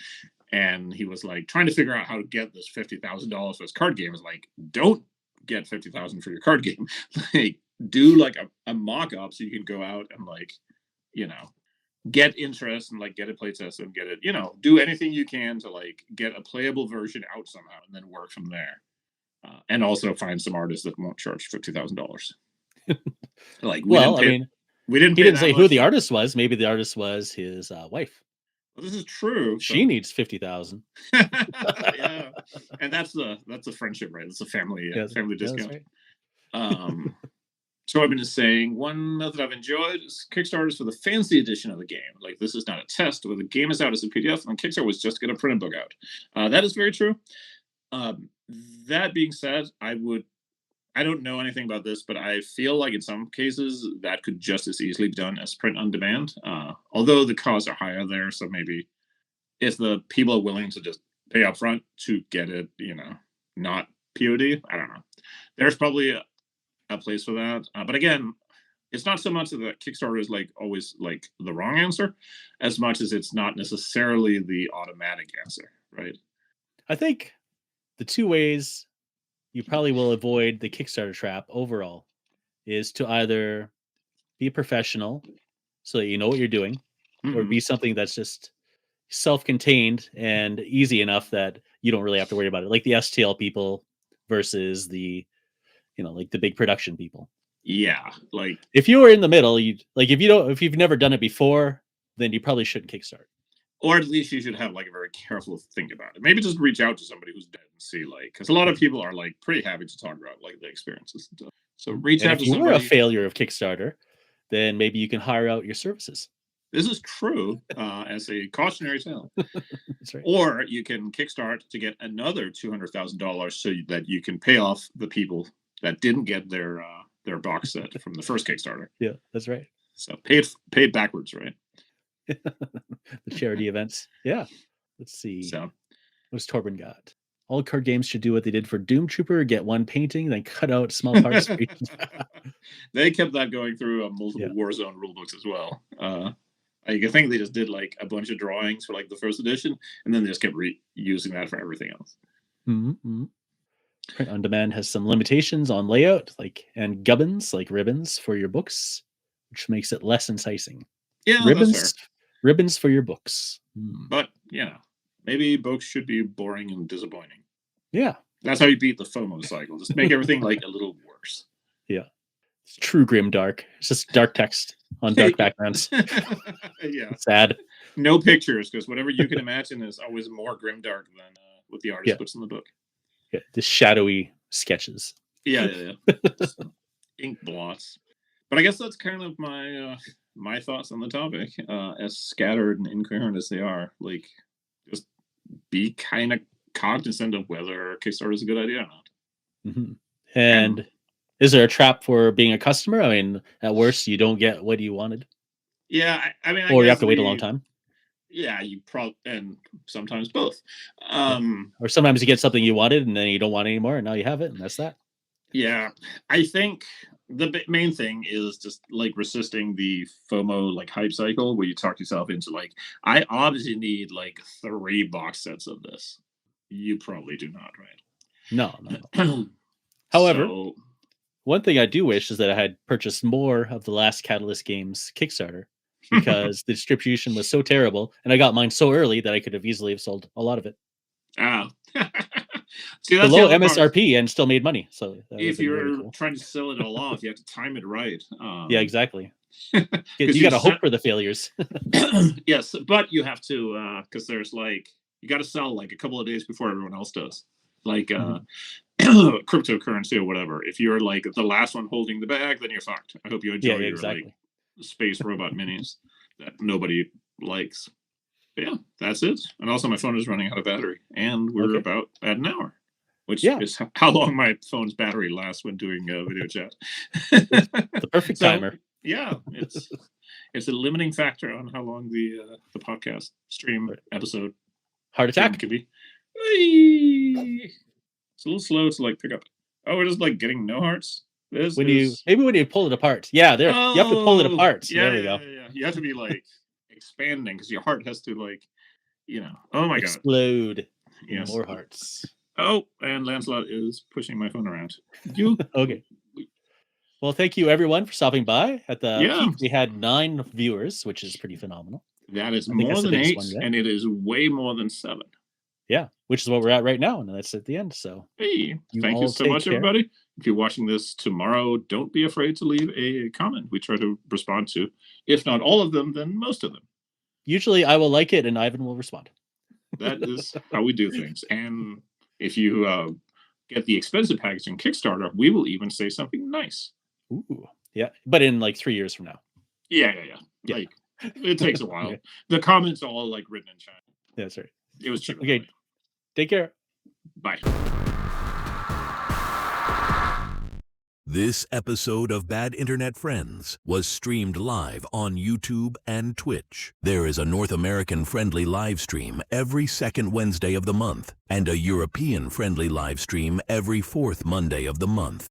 And he was like trying to figure out how to get this $50,000 for his card game. Is like, don't get $50,000 for your card game. Like, do like a mock-up so you can go out and like, get interest and like get a playtest and get it, do anything you can to like get a playable version out somehow, and then work from there. And also find some artists that won't charge $50,000. Like, we didn't say who the artist was. Maybe the artist was his wife. Well, this is true. She needs 50,000. Yeah, and that's a friendship, right? It's a family discount. Right. So I've been saying one method I've enjoyed is Kickstarters for the fancy edition of the game. Like, this is not a test where the game is out as a PDF, and Kickstarter was just get a printed book out. That is very true. That being said, I don't know anything about this, but I feel like in some cases that could just as easily be done as print on demand. Although the costs are higher there, so maybe if the people are willing to just pay up front to get it, not POD. I don't know. There's probably a place for that. But again, it's not so much that Kickstarter is like always like the wrong answer, as much as it's not necessarily the automatic answer, right? I think the two ways you probably will avoid the Kickstarter trap overall is to either be professional so that you know what you're doing, or be something that's just self-contained and easy enough that you don't really have to worry about it, like the STL people versus the like the big production people. Yeah, like if you were in the middle, if you've never done it before, then you probably shouldn't kickstart. Or at least you should have like a very careful think about it. Maybe just reach out to somebody who's dead and see, like, because a lot of people are like pretty happy to talk about like the experiences and stuff. So reach out to somebody. If you were a failure of Kickstarter, then maybe you can hire out your services. This is true as a cautionary tale. That's right. Or you can kickstart to get another $200,000 so that you can pay off the people that didn't get their box set from the first Kickstarter. Yeah, that's right. So pay it backwards, right? The charity events. Yeah. Let's see. So what's Torben got? All card games should do what they did for Doom Trooper, get one painting, then cut out small parts. They kept that going through multiple Warzone rulebooks as well. I think they just did like a bunch of drawings for like the first edition, and then they just kept using that for everything else. Mm-hmm. Print on demand has some limitations on layout, and gubbins, like ribbons for your books, which makes it less enticing. Yeah, ribbons for your books. But maybe books should be boring and disappointing. Yeah, that's how you beat the FOMO cycle. Just make everything like a little worse. Yeah, it's true grim dark. It's just dark text on dark backgrounds. Yeah, sad. No pictures, because whatever you can imagine is always more grim dark than what the artist puts in the book. Yeah, the shadowy sketches. Yeah. Ink blots. But I guess that's kind of my thoughts on the topic. As scattered and incoherent as they are, like, just be kind of cognizant of whether Kickstarter is a good idea or not. Mm-hmm. And is there a trap for being a customer? I mean, at worst, you don't get what you wanted. Yeah, I mean, or you have to wait a long time. Yeah, you probably, and sometimes both. Or sometimes you get something you wanted and then you don't want it anymore, and now you have it, and that's that. Yeah, I think the main thing is just like resisting the FOMO like hype cycle, where you talk yourself into like, I obviously need like 3 box sets of this. You probably do not, right? No. However, one thing I do wish is that I had purchased more of the last Catalyst Games Kickstarter, because the distribution was so terrible, and I got mine so early that I could have easily sold a lot of it. See, that's below MSRP and still made money. So if you're trying to sell it all off, you have to time it right. Yeah, exactly. You got to hope for the failures. Yes, but you have to, because there's like, you got to sell like a couple of days before everyone else does, like cryptocurrency or whatever. If you're like the last one holding the bag, then you're fucked. I hope you enjoy your like space robot minis that nobody likes. But yeah, that's it. And also my phone is running out of battery, and we're about at an hour, which is how long my phone's battery lasts when doing video chat. The perfect timer. Yeah, it's a limiting factor on how long the podcast stream episode heart attack could be. It's a little slow to like pick up. Oh, we're just like getting no hearts. Maybe when you pull it apart. Yeah, there. You have to pull it apart. Yeah, there we go. Yeah. You have to be like expanding, because your heart has to like, oh my explode. Yes. More hearts. Oh, and Lancelot is pushing my phone around. Okay. Well, thank you everyone for stopping by. At the peak, we had 9 viewers, which is pretty phenomenal. That is more than 8, and it is way more than 7. Yeah, which is what we're at right now, and that's at the end. So hey, thank you so much, everybody. If you're watching this tomorrow, don't be afraid to leave a comment. We try to respond to, if not all of them, then most of them. Usually I will like it and Ivan will respond. That is how we do things. And if you get the expensive package in Kickstarter, we will even say something nice. Ooh, yeah, but in like 3 years from now. Yeah. Like, it takes a while. The comments are all like written in China. Yeah, that's right. It was cheap. Okay, take care. Bye. This episode of Bad Internet Friends was streamed live on YouTube and Twitch. There is a North American-friendly live stream every second Wednesday of the month and a European-friendly live stream every fourth Monday of the month.